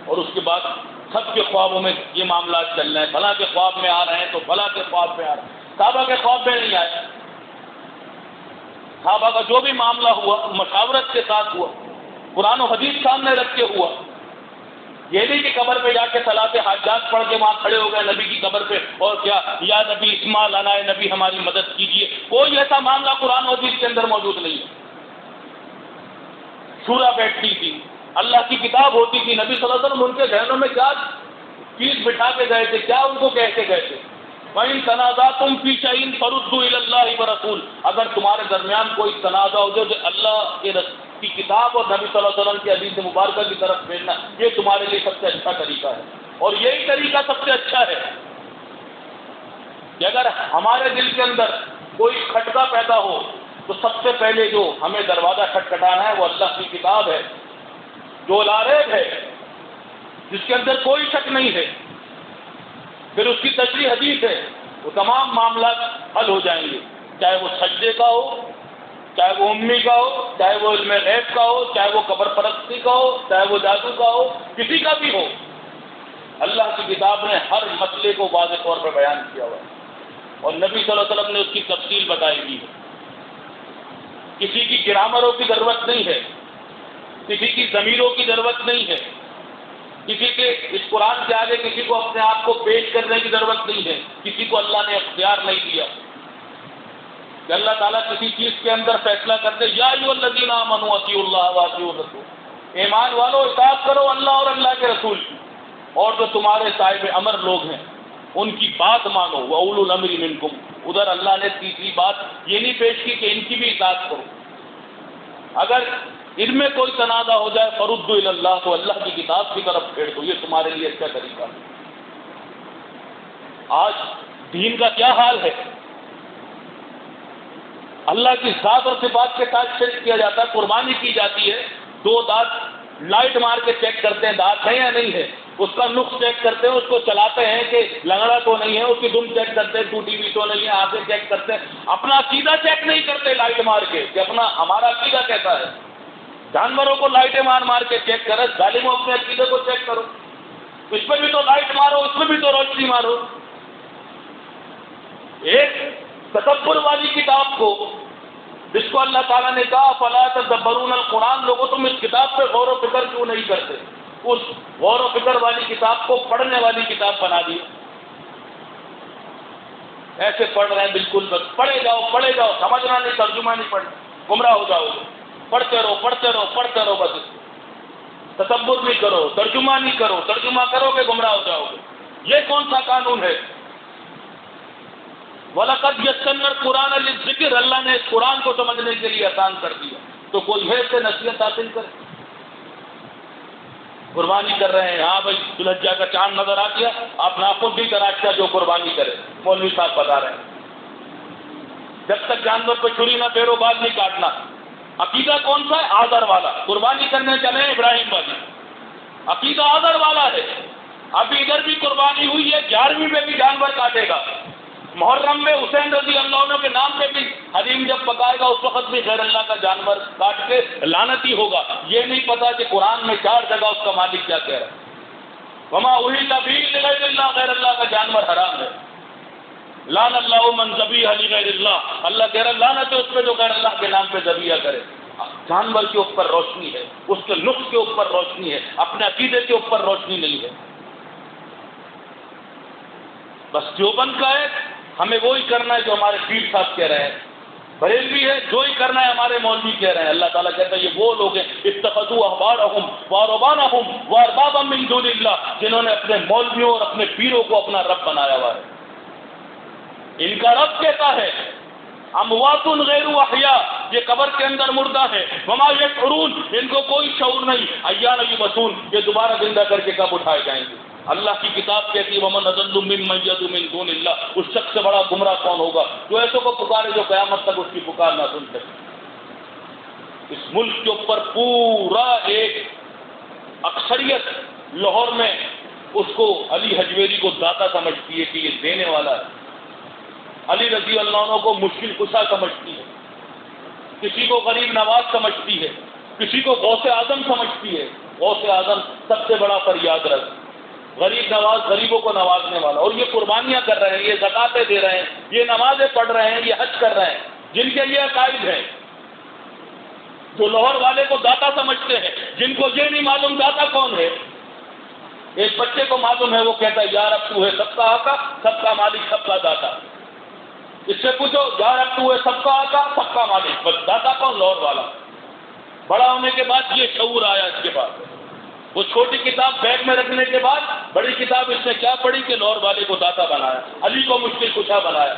اور اس کے بعد سب کے خوابوں میں یہ معاملات چل رہے ہیں، فلاں کے خواب میں آ رہے ہیں تو فلاں کے خواب میں آ رہے ہیں، صحابہ کے خواب میں نہیں آئے۔ صحابہ کا جو بھی معاملہ ہوا مشاورت کے ساتھ ہوا، قرآن و حدیث سامنے رکھ کے ہوا۔ یہ نہیں کہ قبر پہ جا کے صلاۃ حاجات پڑھ کے وہاں کھڑے ہو گئے نبی کی قبر پہ اور کیا یا نبی اسماء لنا، نبی ہماری مدد کیجیے، کوئی ایسا معاملہ قرآن و حدیث کے اندر موجود نہیں ہے۔ شورا بیٹھتی تھی، اللہ کی کتاب ہوتی تھی، نبی صلی اللہ علیہ وسلم ان کے ذہنوں میں کیا چیز بٹھا کے گئے تھے، کیا ان کو کہہ کے گئے تھے؟ وَإِن تَنَازَعْتُمْ فِي شَيْءٍ فَرُدُّوهُ إِلَى اللَّهِ وَرَسُولِهِ، اگر تمہارے درمیان کوئی تنازع ہو جو اللہ کی کتاب اور نبی صلی اللہ علیہ وسلم کی حدیث مبارکہ کی طرف پھیرنا، یہ تمہارے لیے سب سے اچھا طریقہ ہے، اور یہی طریقہ سب سے اچھا ہے کہ اگر ہمارے دل کے اندر کوئی کھٹکا پیدا ہو تو سب سے پہلے جو ہمیں دروازہ کھٹکھٹانا ہے وہ اللہ کی کتاب ہے، جو لاریب ہے، جس کے اندر کوئی شک نہیں ہے، پھر اس کی تشریح حدیث ہے، وہ تمام معاملات حل ہو جائیں گے، چاہے وہ سجدے کا ہو، چاہے وہ امی کا ہو، چاہے وہ علم غیب کا ہو، چاہے وہ قبر پرستی کا ہو، چاہے وہ جادو کا ہو، کسی کا بھی ہو۔ اللہ کی کتاب نے ہر مسئلے کو واضح طور پر بیان کیا ہوا ہے، اور نبی صلی اللہ علیہ وسلم نے اس کی تفصیل بتائی گئی ہے۔ کسی کی گرامروں کی ضرورت نہیں ہے، کسی کی ضمیروں کی ضرورت نہیں ہے، کسی کے اس قرآن کے آگے کسی کو اپنے آپ کو پیش کرنے کی ضرورت نہیں ہے، کسی کو اللہ نے اختیار نہیں دیا کہ اللہ تعالیٰ کسی چیز کے اندر فیصلہ کرتے یا ایھا الذین آمنوا اطیعوا اللہ واطیعوا الرسول، ایمان والو اطاعت کرو اللہ اور اللہ کے رسول کی، اور جو تمہارے صاحب امر لوگ ہیں ان کی بات مانو، وَأُولُو الْأَمْرِ مِنْکُمْ۔ ادھر اللہ نے تیسری بات یہ نہیں پیش کی کہ ان کی بھی اطاعت کرو، اگر ان میں کوئی تنازع ہو جائے فَرُدُّوا إِلَى اللَّهِ، تو اللہ کی کتاب کی طرف پھیر دو، یہ تمہارے لیے اچھا طریقہ ہے۔ آج دین کا کیا حال ہے؟ اللہ کی ذات اور صفات کے ساتھ شرک کیا جاتا ہے، قربانی کی جاتی ہے، دو دانت لائٹ مار کے چیک کرتے ہیں دانت ہے یا نہیں ہے، اس کا نقص چیک کرتے ہیں، اس کو چلاتے ہیں کہ لنگڑا تو نہیں ہے، اس کی دم چیک کرتے ہیں ٹوٹی ہوئی تو نہیں ہے، آنکھیں چیک کرتے ہیں، اپنا عقیدہ چیک نہیں کرتے لائٹ مار کے کہ ہمارا عقیدہ کیسا ہے۔ جانوروں کو لائٹیں مار مار کے چیک کرے، ظالموں اپنے عقیدے کو چیک کرو، اس میں بھی تو لائٹ مارو، اس میں بھی تو روشنی مارو۔ ایک تدبر والی کتاب کو جس کو اللہ تعالیٰ نے کہا فلا تدبرون القرآن، لوگوں تم اس کتاب پہ غور و فکر کیوں نہیں کرتے؟ اس غور و فکر والی کتاب کو پڑھنے والی کتاب بنا دی، ایسے پڑھ رہے ہیں بالکل، بس پڑھے جاؤ، سمجھنا نہیں، ترجمہ نہیں پڑھنا، گمراہ ہو جاؤ گے، پڑھتے رہو، بس تدبر نہیں کرو، ترجمہ نہیں کرو، ترجمہ کرو گے گمراہ ہو جاؤ گے۔ یہ کون سا قانون ہے؟ وَلَقَدْ يَسَّرْنَا الْقُرْآنَ لِلذِّكْرِ، اللہ نے اس قرآن کو سمجھنے کے لیے آسان کر دیا۔ تو کوئی ہے سے نصیحت حاصل کرے. قربانی کر رہے ہیں، ہاں بھائی ذوالحجہ کا چاند نظر آ گیا، آپ ناخن بھی تراش کیا جو قربانی کرے. مولوی صاحب بتا رہے ہیں جب تک جانور پہ چھری نہ پھیرو بال نہیں کاٹنا. عقیدہ کون سا ہے؟ آذر والا. قربانی کرنے چلے ابراہیم والی، عقیدہ آذر والا ہے. ابھی ادھر بھی قربانی ہوئی ہے، 11ویں میں بھی جانور کاٹے گا. محرم میں حسین رضی اللہ عنہ کے نام پہ بھی حلیم جب پکائے گا اس وقت بھی غیر اللہ کا جانور کاٹ کے لعنتی ہوگا. یہ نہیں پتا کہ قرآن میں 4 جگہ اس کا مالک کیا کہہ رہا ہے. وما اہل به لغیر اللہ، غیر اللہ کا جانور حرام ہے. لعن اللہ من ذبیح لغیر اللہ، اللہ کہہ رہا لعنت ہے اس پہ جو غیر اللہ کے نام پہ ذبیحہ کرے. جانور کے اوپر روشنی ہے، اس کے نقص کے اوپر روشنی ہے، اپنے عقیدے کے اوپر روشنی نہیں ہے. بس دیوبند کا ہے، ہمیں وہی کرنا ہے جو ہمارے پیر صاحب کہہ رہے ہیں. بریلوی ہے، جو ہی کرنا ہے ہمارے مولوی کہہ رہے ہیں. اللہ تعالیٰ کہتا ہے یہ وہ لوگ ہیں اتخذوا احبارهم ورهبانهم واربابا من دون اللہ، جنہوں نے اپنے مولویوں اور اپنے پیروں کو اپنا رب بنایا ہوا ہے. ان کا رب کہتا ہے اموات غیر احیاء، یہ قبر کے اندر مردہ ہے. وما یشعرون، ان کو کوئی شعور نہیں. ایان یبعثون، یہ دوبارہ زندہ کر کے کب اٹھائے جائیں گے. اللہ کی کتاب کہتی ہے ومن اضل ممن يدعو من دون اللہ، اس شخص سے بڑا گمراہ کون ہوگا جو ایسوں کو پکارے جو قیامت تک اس کی پکار نہ سن سکے. اس ملک کے اوپر پورا ایک اکثریت لاہور میں اس کو علی حجویری کو داتا سمجھتی ہے کہ یہ دینے والا ہے. علی رضی اللہ عنہ کو مشکل کشا سمجھتی ہے، کسی کو غریب نواز سمجھتی ہے، کسی کو غوث اعظم سمجھتی ہے. غوث اعظم سب سے بڑا فریاد رس، غریب نواز غریبوں کو نوازنے والا. اور یہ قربانیاں کر رہے ہیں، یہ زکاتیں دے رہے ہیں، یہ نمازیں پڑھ رہے ہیں، یہ حج کر رہے ہیں، جن کے یہ عقائد ہیں. جو لاہور والے کو داتا سمجھتے ہیں، جن کو یہ نہیں معلوم داتا کون ہے. ایک بچے کو معلوم ہے، وہ کہتا ہے یا رب تو ہے سب کا آقا، سب کا مالک، سب کا داتا. اس سے پوچھو یا رب تو ہے سب کا آقا، سب کا مالک، بس داتا کون؟ لاہور والا. بڑا ہونے کے بعد یہ شعور آیا اس کے بعد. وہ چھوٹی کتاب بیگ میں رکھنے کے بعد بڑی کتاب اس نے کیا پڑھی کہ لاہور والے کو داتا بنایا، علی کو مشکل کشا بنایا،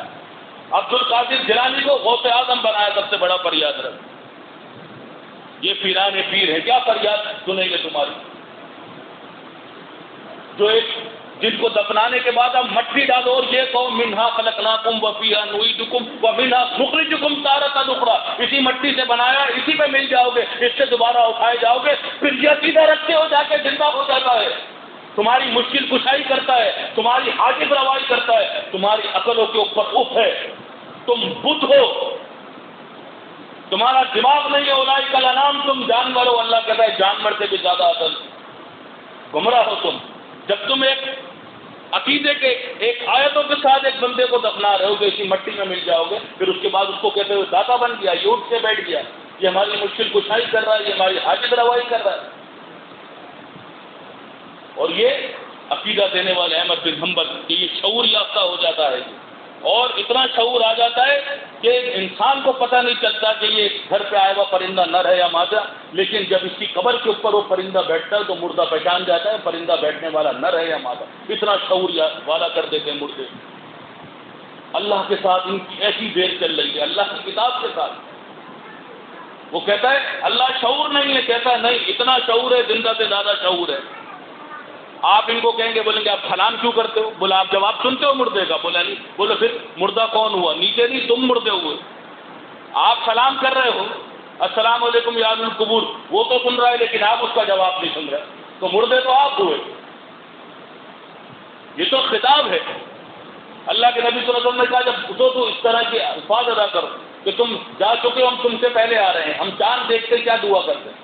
عبد القادر جیلانی کو غوث اعظم بنایا، سب سے بڑا فریاد رکھ. یہ پیران پیر ہے، کیا فریاد سنیں گے تمہاری؟ جو ایک جن کو دفنانے کے بعد اب مٹی ڈالو اور یہ کہو منہا خلقناکم وفیہا نعیدکم ومنہا نخرجکم تارۃ اخری، اسی مٹی سے بنایا، اسی پہ مل جاؤ گے، اس سے دوبارہ اٹھائے جاؤ گے. پھر یہ عقیدہ رکھتے ہو جا کے زندہ ہو جاتا ہے، تمہاری مشکل کشائی کرتا ہے، تمہاری حاجت روائی کرتا ہے، تمہاری عقلوں کے اوپر اف ہے. تم بت ہو، تمہارا دماغ نہیں ہے. اولئک الانعام، تم جانور ہو. اللہ کہتا ہے جانور سے بھی زیادہ عقل، گمراہ ہو تم. جب تم ایک عقیدے کے ایک آیتوں کے ساتھ ایک بندے کو دفنا رہے ہو کہ اسی مٹی میں مل جاؤ گے، پھر اس کے بعد اس کو کہتے ہوئے داتا بن گیا، یہ اٹھ سے بیٹھ گیا، یہ ہماری مشکل کشائی کر رہا ہے، یہ ہماری حاجت روائی کر رہا ہے. اور یہ عقیدہ دینے والے احمد بن حنبل کہ یہ شعور یافتہ ہو جاتا ہے، اور اتنا شعور آ جاتا ہے کہ انسان کو پتہ نہیں چلتا کہ یہ گھر پہ آیا ہوا پرندہ نر ہے یا مادہ، لیکن جب اس کی قبر کے اوپر وہ پرندہ بیٹھتا ہے تو مردہ پہچان جاتا ہے پرندہ بیٹھنے والا نر ہے یا مادہ. اتنا شعور والا کر دیتے ہیں مردے. اللہ کے ساتھ ان کی ایسی دیر چل رہی ہے، اللہ کی کتاب کے ساتھ. وہ کہتا ہے اللہ شعور نہیں ہے، کہتا ہے نہیں، اتنا شعور ہے، زندہ سے زیادہ شعور ہے. آپ ان کو کہیں گے، بولیں گے آپ سلام کیوں کرتے ہو؟ بولا آپ جواب سنتے ہو مردے کا؟ بولا نہیں. بولے پھر مردہ کون ہوا؟ نیچے نہیں، تم مردے ہوئے. آپ سلام کر رہے ہو السلام علیکم یا اہل القبور، وہ تو سن رہا ہے لیکن آپ اس کا جواب نہیں سن رہے، تو مردے تو آپ ہوئے. یہ تو خطاب ہے. اللہ کے نبی صلی اللہ علیہ وسلم نے کہا جب اٹھو تو اس طرح کے الفاظ ادا کرو کہ تم جا چکے ہو، ہم تم سے پہلے آ رہے ہیں. ہم چاند دیکھتے کیا دعا کرتے ہیں؟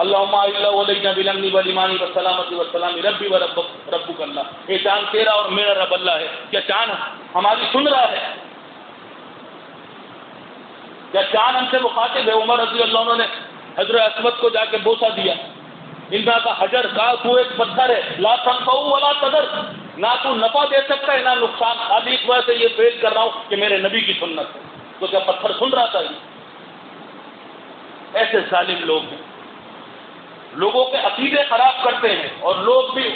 اللہم الا ولینا بالامن والایمان والسلامۃ والسلام ربی وربک اللہ. یہ چاند تیرا اور میرا رب اللہ ہے. کیا چاند ہماری سن رہا ہے؟ کیا چاند ہم سے مخاطب ہے؟ عمر رضی اللہ عنہ نے حضرت اسود کو جا کے بوسہ دیا. اندھا کا حجر کا تو ایک پتھر ہے، لا تنفع ولا تضر، نہ تو نفع دے سکتا ہے نہ نقصان. خالی اس وجہ سے یہ فیل کر رہا ہوں کہ میرے نبی کی سنت ہے. تو کیا پتھر سن رہا تھا؟ ایسے ظالم لوگ ہیں، لوگوں کے عقیدے خراب کرتے ہیں اور لوگ بھی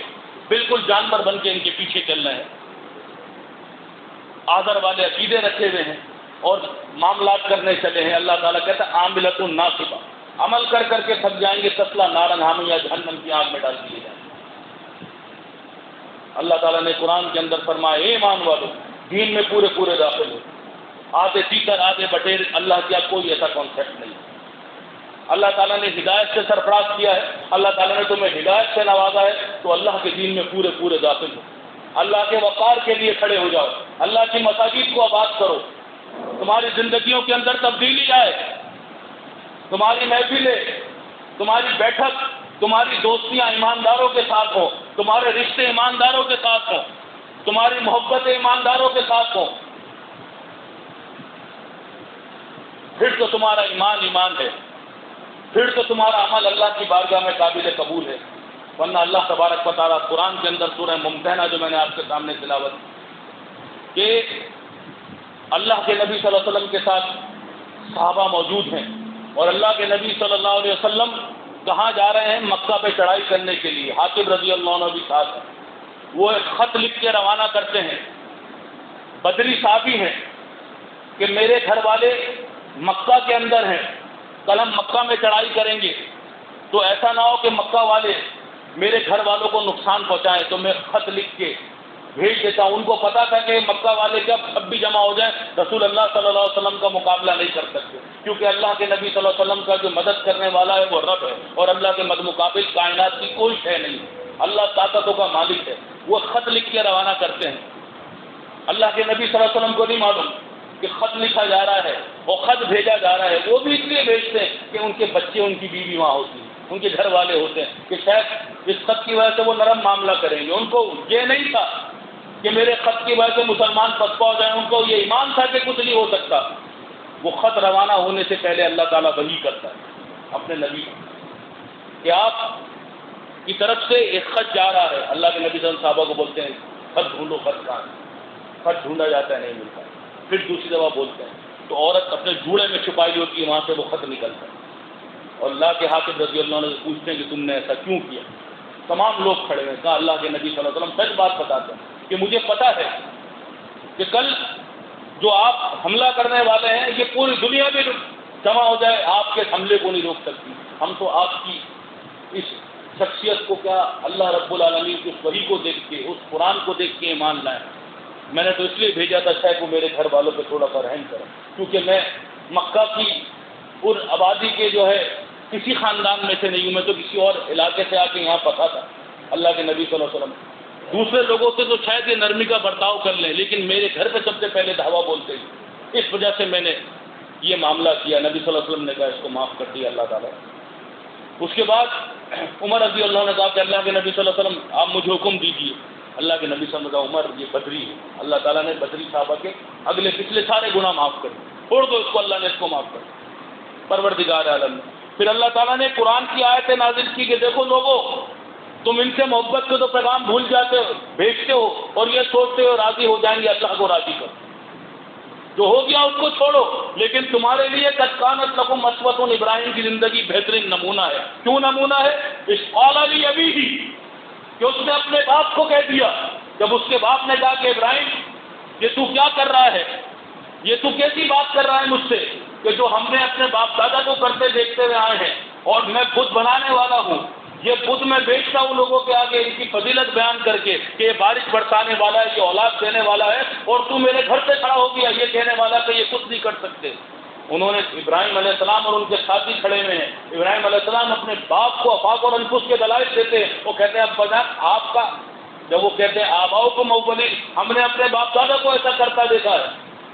بالکل جانور بن کے ان کے پیچھے چل رہے ہیں. آذر والے عقیدے رکھے ہوئے ہیں اور معاملات کرنے چلے ہیں. اللہ تعالیٰ کہتا ہے عاملۃ ناصبہ، عمل کر کر کے تھک جائیں گے، تسلا نارن حامیہ جہنم کی آگ میں ڈال دیے جائیں گے۔ اللہ تعالیٰ نے قرآن کے اندر فرمایا، اے ایمان والو دین میں پورے پورے داخل ہو، آدھے تیکر آدھے بٹیر اللہ کیا کوئی ایسا کانسیپٹ نہیں۔ اللہ تعالیٰ نے ہدایت سے سرفراز کیا ہے، اللہ تعالیٰ نے تمہیں ہدایت سے نوازا ہے، تو اللہ کے دین میں پورے پورے داخل ہو، اللہ کے وقار کے لیے کھڑے ہو جاؤ، اللہ کی مساجد کو آباد کرو، تمہاری زندگیوں کے اندر تبدیلی آئے، تمہاری محفلیں، تمہاری بیٹھک، تمہاری دوستیاں ایمانداروں کے ساتھ ہوں، تمہارے رشتے ایمانداروں کے ساتھ ہوں، تمہاری محبت ایمانداروں کے ساتھ ہوں، پھر تو تمہارا ایمان ہے، پھر تو تمہارا عمل اللہ کی بارگاہ میں قابل قبول ہے۔ ورنہ اللہ تبارک و تعالیٰ قرآن کے اندر سورہ ممتحنہ جو میں نے آپ کے سامنے تلاوت کہ اللہ کے نبی صلی اللہ علیہ وسلم کے ساتھ صحابہ موجود ہیں، اور اللہ کے نبی صلی اللہ علیہ وسلم کہاں جا رہے ہیں؟ مکہ پہ چڑھائی کرنے کے لیے۔ حاطب رضی اللہ عنہ بھی ساتھ ہیں، وہ ایک خط لکھ کے روانہ کرتے ہیں، بدری صحابی ہیں کہ میرے گھر والے مکہ کے اندر ہیں، کل ہم مکہ میں چڑھائی کریں گے، تو ایسا نہ ہو کہ مکہ والے میرے گھر والوں کو نقصان پہنچائیں، تو میں خط لکھ کے بھیج دیتا ہوں۔ ان کو پتا تھا کہ مکہ والے جب بھی جمع ہو جائیں رسول اللہ صلی اللہ علیہ وسلم کا مقابلہ نہیں کر سکتے، کیونکہ اللہ کے نبی صلی اللہ علیہ وسلم کا جو مدد کرنے والا ہے وہ رب ہے، اور اللہ کے مقابل کائنات کی کوئی شے نہیں، اللہ طاقتوں کا مالک ہے۔ وہ خط لکھ کے روانہ کرتے ہیں، اللہ کے نبی صلی اللہ علیہ وسلم کو نہیں معلوم کہ خط لکھا جا رہا ہے اور خط بھیجا جا رہا ہے۔ وہ بھی اس لیے بھیجتے ہیں کہ ان کے بچے، ان کی بیوی وہاں ہوتی ہیں، ان کے گھر والے ہوتے ہیں، کہ شاید اس خط کی وجہ سے وہ نرم معاملہ کریں گے۔ ان کو یہ نہیں تھا کہ میرے خط کی وجہ سے مسلمان پسپا ہو جائیں، ان کو یہ ایمان تھا کہ کچھ نہیں ہو سکتا۔ وہ خط روانہ ہونے سے پہلے اللہ تعالیٰ وحی کرتا ہے اپنے نبی کہ آپ کی طرف سے ایک خط جا رہا ہے۔ اللہ کے نبی صلی اللہ علیہ وسلم صحابہ کو بولتے ہیں خط ڈھونڈو، خط کہاں ہے؟ خط ڈھونڈا جاتا ہے، نہیں ملتا۔ پھر دوسری دفعہ بولتے ہیں تو عورت اپنے جوڑے میں چھپائی ہوتی ہے، وہاں سے وہ خط نکلتا ہے، اور اللہ کے حاطب رضی اللہ عنہ سے پوچھتے ہیں کہ تم نے ایسا کیوں کیا؟ تمام لوگ کھڑے ہوئے، کہا اللہ کے نبی صلی اللہ علیہ وسلم سچ بات بتاتے ہیں کہ مجھے پتا ہے کہ کل جو آپ حملہ کرنے والے ہیں یہ پوری دنیا میں جمع ہو جائے، آپ کے حملے کو نہیں روک سکتی۔ ہم تو آپ کی اس شخصیت کو، کیا اللہ رب العالمین کی اس وحی کو دیکھ کے، اس قرآن کو دیکھ کے ایمان لائیں۔ میں نے تو اس لیے بھیجا تھا شاید وہ میرے گھر والوں پہ تھوڑا سا رحم کریں، کیونکہ میں مکہ کی پر آبادی کے جو ہے کسی خاندان میں سے نہیں ہوں، میں تو کسی اور علاقے سے آ کے یہاں پھنسا تھا۔ اللہ کے نبی صلی اللہ علیہ وسلم دوسرے لوگوں سے تو شاید یہ نرمی کا برتاؤ کر لیں، لیکن میرے گھر پہ سب سے پہلے دعویٰ بولتے ہیں، اس وجہ سے میں نے یہ معاملہ کیا۔ نبی صلی اللہ علیہ وسلم نے کہا اس کو معاف کر دیا اللہ تعالیٰ۔ اس کے بعد عمر رضی اللہ عنہ نے کہا کہ اللہ کے نبی صلی اللہ علیہ وسلم آپ مجھے حکم دیجیے۔ اللہ کے نبی صلی اللہ علیہ وسلم نے کہا عمر یہ بدری ہے، اللہ تعالیٰ نے بدری صحابہ کے اگلے پچھلے سارے گناہ معاف کر دیے، چھوڑ دو اس کو، اللہ نے اس کو معاف کر دیا، پروردگار عالم نے۔ پھر اللہ تعالیٰ نے قرآن کی آیتیں نازل کی کہ دیکھو لوگوں، تم ان سے محبت کے تو پیغام بھول جاتے ہو، بھیجتے ہو، اور یہ سوچتے ہو راضی ہو جائیں گے، اللہ کو راضی کرو، جو ہو گیا اس کو چھوڑو۔ لیکن تمہارے لیے قد کانت لکم اسوۃ، ابراہیم کی زندگی بہترین نمونہ ہے۔ کیوں نمونہ ہے؟ اس قال لی ابیہ، کہ اس نے اپنے باپ کو کہہ دیا، جب اس کے باپ نے کہا کہ ابراہیم یہ تو کیا کر رہا ہے، یہ تو کیسی بات کر رہا ہے مجھ سے کہ جو ہم نے اپنے باپ دادا کو کرتے دیکھتے ہوئے آئے ہیں، اور میں بت بنانے والا ہوں، یہ بت میں بیچتا ہوں لوگوں کے آگے ان کی فضیلت بیان کر کے کہ یہ بارش برسانے والا ہے، یہ اولاد دینے والا ہے، اور تو میرے گھر پہ کھڑا ہو گیا یہ کہنے والا کہ یہ کچھ نہیں کر سکتے۔ انہوں نے ابراہیم علیہ السلام اور ان کے ساتھی کھڑے ہوئے ہیں، ابراہیم علیہ السلام اپنے باپ کو افاق اور انفس کے دلائل دیتے ہیں، وہ کہتے ہیں ابا جان آپ کا، جب وہ کہتے ہیں آباؤکم الاولین، ہم نے اپنے باپ دادا کو ایسا کرتا دیکھا ہے،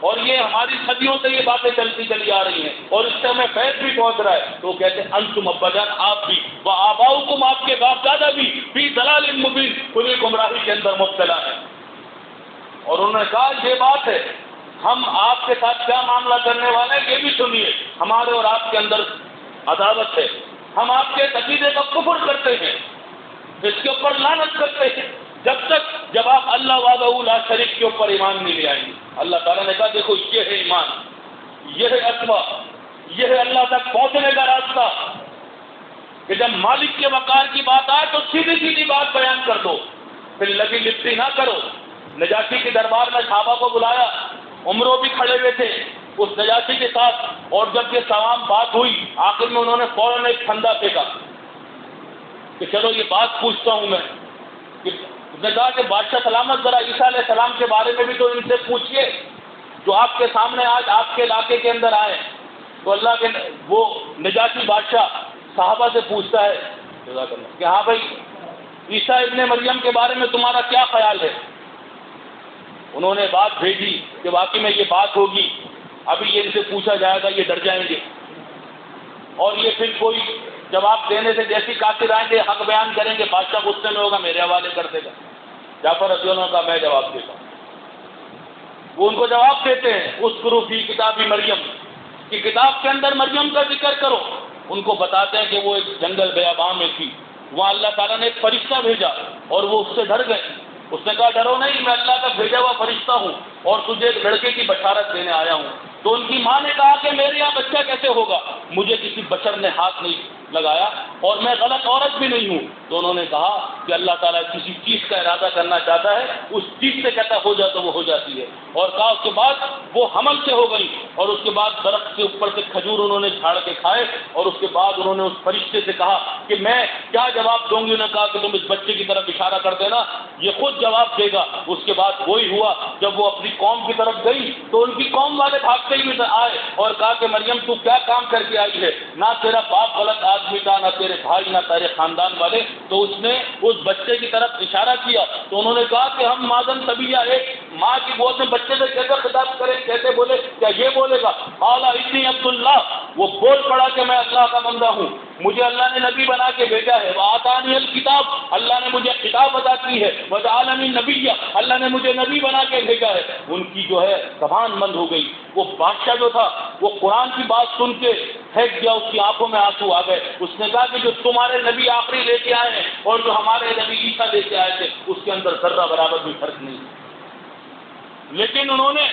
اور یہ ہماری صدیوں سے یہ باتیں چلتی چلی آ رہی ہیں، اور اس سے ہمیں فیض بھی پہنچ رہا ہے۔ تو وہ کہتے ہیں انتم ابا جان آپ بھی، و آباؤکم آپ کے باپ دادا بھی، فی ضلال مبین، کھلی گمراہی کے اندر مبتلا ہے۔ اور انہوں نے کہا یہ بات ہے، ہم آپ کے ساتھ کیا معاملہ کرنے والے ہیں یہ بھی سنیے، ہمارے اور آپ کے اندر عداوت ہے، ہم آپ کے عقیدے کا کفر کرتے ہیں، اس کے اوپر لعنت کرتے ہیں، جب آپ اللہ وحدہ لا شریک کے اوپر ایمان نہیں لے آئیں گے۔ اللہ تعالیٰ نے کہا دیکھو یہ ہے ایمان، یہ ہے عقبہ، یہ ہے اللہ تک پہنچنے کا راستہ، کہ جب مالک کے وقار کی بات آئے تو سیدھی سیدھی بات بیان کر دو، پھر لگی لپٹی نہ کرو۔ نجاشی کے دربار میں صحابہ کو بلایا، عمروں بھی کھڑے ہوئے تھے، اس نجاشی کے ساتھ اور جب یہ تمام بات ہوئی آخر میں انہوں نے فوراً ایک پھندا پھینکا کہ چلو یہ بات پوچھتا ہوں میں. اس نے کہا کہ بادشاہ سلامت ذرا عیسیٰ علیہ السلام کے بارے میں بھی تو ان سے پوچھیے جو آپ کے سامنے آج آپ کے علاقے کے اندر آئے. تو اللہ کے وہ نجاشی بادشاہ صحابہ سے پوچھتا ہے کہ ہاں بھائی عیسیٰ ابن مریم کے بارے میں تمہارا کیا خیال ہے؟ انہوں نے بات بھیجی کہ واقعی میں یہ بات ہوگی، ابھی یہ ان سے پوچھا جائے گا، یہ ڈر جائیں گے اور یہ پھر کوئی جواب دینے سے جیسی قاصر آئیں گے حق بیان کریں گے، بادشاہ غصے میں ہوگا میرے حوالے کر دے گا. جعفر رضی اللہ عنہ کا میں جواب دیتا ہوں. وہ ان کو جواب دیتے ہیں اذکروا فی کتاب مریم کہ کتاب کے اندر مریم کا ذکر کرو. ان کو بتاتے ہیں کہ وہ ایک جنگل بیابان میں تھی، وہاں اللہ تعالیٰ نے ایک فرشتہ بھیجا اور وہ اس سے ڈر گئے. اس نے کہا ڈرو نہیں، میں اللہ کا بھیجا ہوا فرشتہ ہوں اور تجھے ایک لڑکے کی بشارت دینے آیا ہوں. تو ان کی ماں نے کہا کہ میرے یہاں بچہ کیسے ہوگا، مجھے کسی بشر نے ہاتھ نہیں لگایا اور میں غلط عورت بھی نہیں ہوں. تو انہوں نے کہا کہ اللہ تعالیٰ کسی چیز کا ارادہ کرنا چاہتا ہے، اس چیز سے کہتا ہو جاتا وہ ہو جاتی ہے. اور کہا اس کے بعد وہ حمل سے ہو گئی اور اس کے بعد درخت کے اوپر سے کھجور انہوں نے جھاڑ کے کھائے اور اس کے بعد انہوں نے اس فرشتے سے کہا کہ میں کیا جواب دوں گی. انہوں نے کہا کہ تم اس بچے کی طرف اشارہ کر دینا، یہ خود جواب دے گا. اس کے بعد وہی ہوا، جب وہ اپنی قوم کی طرف گئی تو ان کی قوم والے بھاگتے ہی آئے اور کہا کہ مریم تو کیا کام کر کے آئی ہے، نہ تیرا باپ غلط آدمی تھا، نہ تیرے بھائی، نہ تیرے خاندان والے. تو اس نے اس بچے کی طرف اشارہ کیا. تو انہوں نے کہا کہ ہم مادن طبیعہ ایک ماں کی گود میں بچے سے کیسے خطاب کریں، کیسے بولے، کیا یہ بولے گا؟ قال انی عبداللہ، وہ بول پڑا کہ میں اللہ کا بندہ ہوں، مجھے اللہ نے نبی بنا کے بھیجا ہے. وآتانی الکتاب، اللہ نے مجھے کتاب عطا کی ہے. وجعلنی نبیّا، اللہ نے مجھے نبی بنا کے بھیجا ہے. ان کی جو ہے زبان بند ہو گئی. وہ بادشاہ جو تھا وہ قرآن کی بات سن کے پھینک گیا، اس کی آنکھوں میں آنسو آ گئے. اس نے کہا کہ جو تمہارے نبی آخری لے کے آئے ہیں اور جو ہمارے نبی عیسیٰ لے کے آئے تھے اس کے اندر ذرہ برابر بھی فرق نہیں. لیکن انہوں نے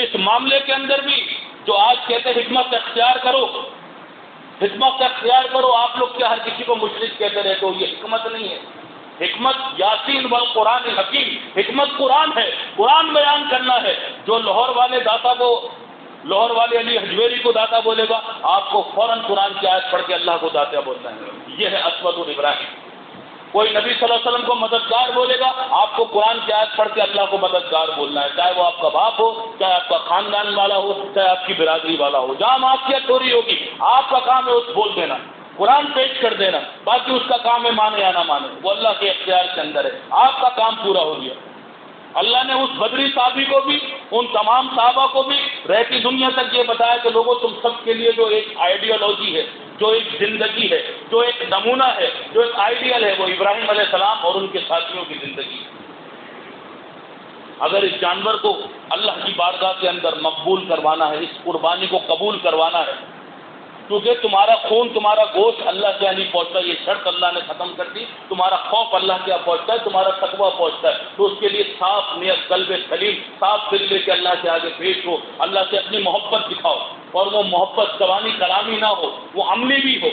اس معاملے کے اندر بھی جو آج کہتے ہیں حکمت اختیار کرو، حکمت اختیار کرو، آپ لوگ کیا ہر کسی کو مشرک کہتے رہتے ہو؟ یہ حکمت نہیں ہے. حکمت یاسین والقرآن الحکیم، حکمت قرآن ہے، قرآن بیان کرنا ہے. جو لاہور والے داتا کو، لاہور والے علی حجویری کو داتا بولے گا، آپ کو فوراً قرآن کی آیت پڑھ کے اللہ کو داتا بولنا ہے. یہ ہے اسود الابراہیم. کوئی نبی صلی اللہ علیہ وسلم کو مددگار بولے گا، آپ کو قرآن کی آیت پڑھ کے اللہ کو مددگار بولنا ہے، چاہے وہ آپ کا باپ ہو، چاہے آپ کا خاندان والا ہو، چاہے آپ کی برادری والا ہو. جہاں معافیت ہو رہی ہوگی آپ کا کام ہے اس بول دینا، قرآن پیش کر دینا. باقی اس کا کام ہے مانے یا نہ مانے، وہ اللہ کے اختیار کے اندر ہے. آپ کا کام پورا ہو گیا. اللہ نے اس بدری صحابی کو بھی، ان تمام صحابہ کو بھی رہتی دنیا تک یہ بتایا کہ لوگوں تم سب کے لیے جو ایک آئیڈیالوجی ہے، جو ایک زندگی ہے، جو ایک نمونہ ہے، جو ایک آئیڈیل ہے، وہ ابراہیم علیہ السلام اور ان کے ساتھیوں کی زندگی. اگر اس جانور کو اللہ کی بارگاہ کے اندر مقبول کروانا ہے، اس قربانی کو قبول کروانا ہے، کیونکہ تمہارا خون، تمہارا گوشت اللہ کے یہاں نہیں پہنچتا، یہ شرط اللہ نے ختم کر دی. تمہارا خوف اللہ کے یہاں پہنچتا ہے، تمہارا تقویٰ پہنچتا ہے. تو اس کے لیے صاف نیت، قلب سلیم، صاف دل لے کے اللہ کے آگے پیش ہو، اللہ سے اپنی محبت دکھاؤ. اور وہ محبت زبانی کلامی نہ ہو، وہ عملی بھی ہو.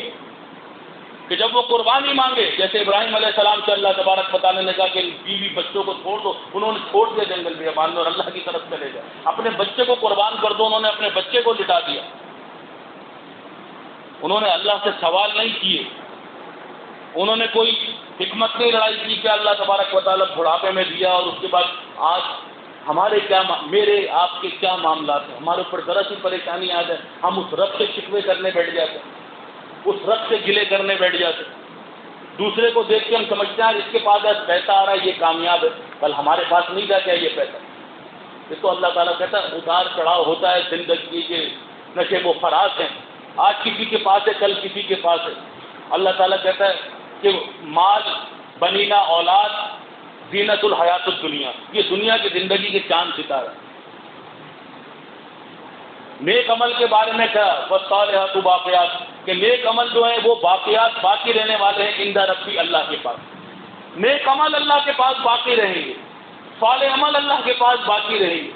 کہ جب وہ قربانی مانگے، جیسے ابراہیم علیہ السلام سے اللہ تبارک و تعالیٰ نے کہا کہ بیوی بچوں کو چھوڑ دو، انہوں نے چھوڑ دیا جنگل بیابان میں اور اللہ کی طرف چلے گئے. اپنے بچے کو قربان کر دو، انہوں نے اپنے بچے کو لٹا دیا. انہوں نے اللہ سے سوال نہیں کیے، انہوں نے کوئی حکمت نہیں لڑائی کی کہ اللہ تبارک و تعالیٰ بڑھاپے میں دیا اور اس کے بعد آج ہمارے کیا، میرے آپ کے کیا معاملات ہیں، ہمارے اوپر ذرا سی پریشانی آ جائے ہم اس رب سے شکوے کرنے بیٹھ جاتے، اس رب سے گلے کرنے بیٹھ جاتے. دوسرے کو دیکھ کے ہم سمجھتے ہیں اس کے پاس آج پیسہ آ رہا ہے، یہ کامیاب ہے، کل ہمارے پاس نہیں جا کے یہ پیسہ. یہ تو اللہ تعالیٰ کہتا ہے اتار چڑھاؤ ہوتا ہے زندگی کے، نشیب و فراز ہیں. آج کسی کے پاس ہے، کل کسی کے پاس ہے. اللہ تعالیٰ کہتا ہے کہ مال، بنینا، اولاد زینت الحیات الدنیا، یہ دنیا کی زندگی کے چاند ستارہ. نیک عمل کے بارے میں کہا والصالحات باقیات، کہ نیک عمل جو ہیں وہ باقیات، باقی رہنے والے ہیں عند ربی، اللہ کے پاس. نیک عمل اللہ کے پاس باقی رہیں گے، صالح عمل اللہ کے پاس باقی رہیں گے.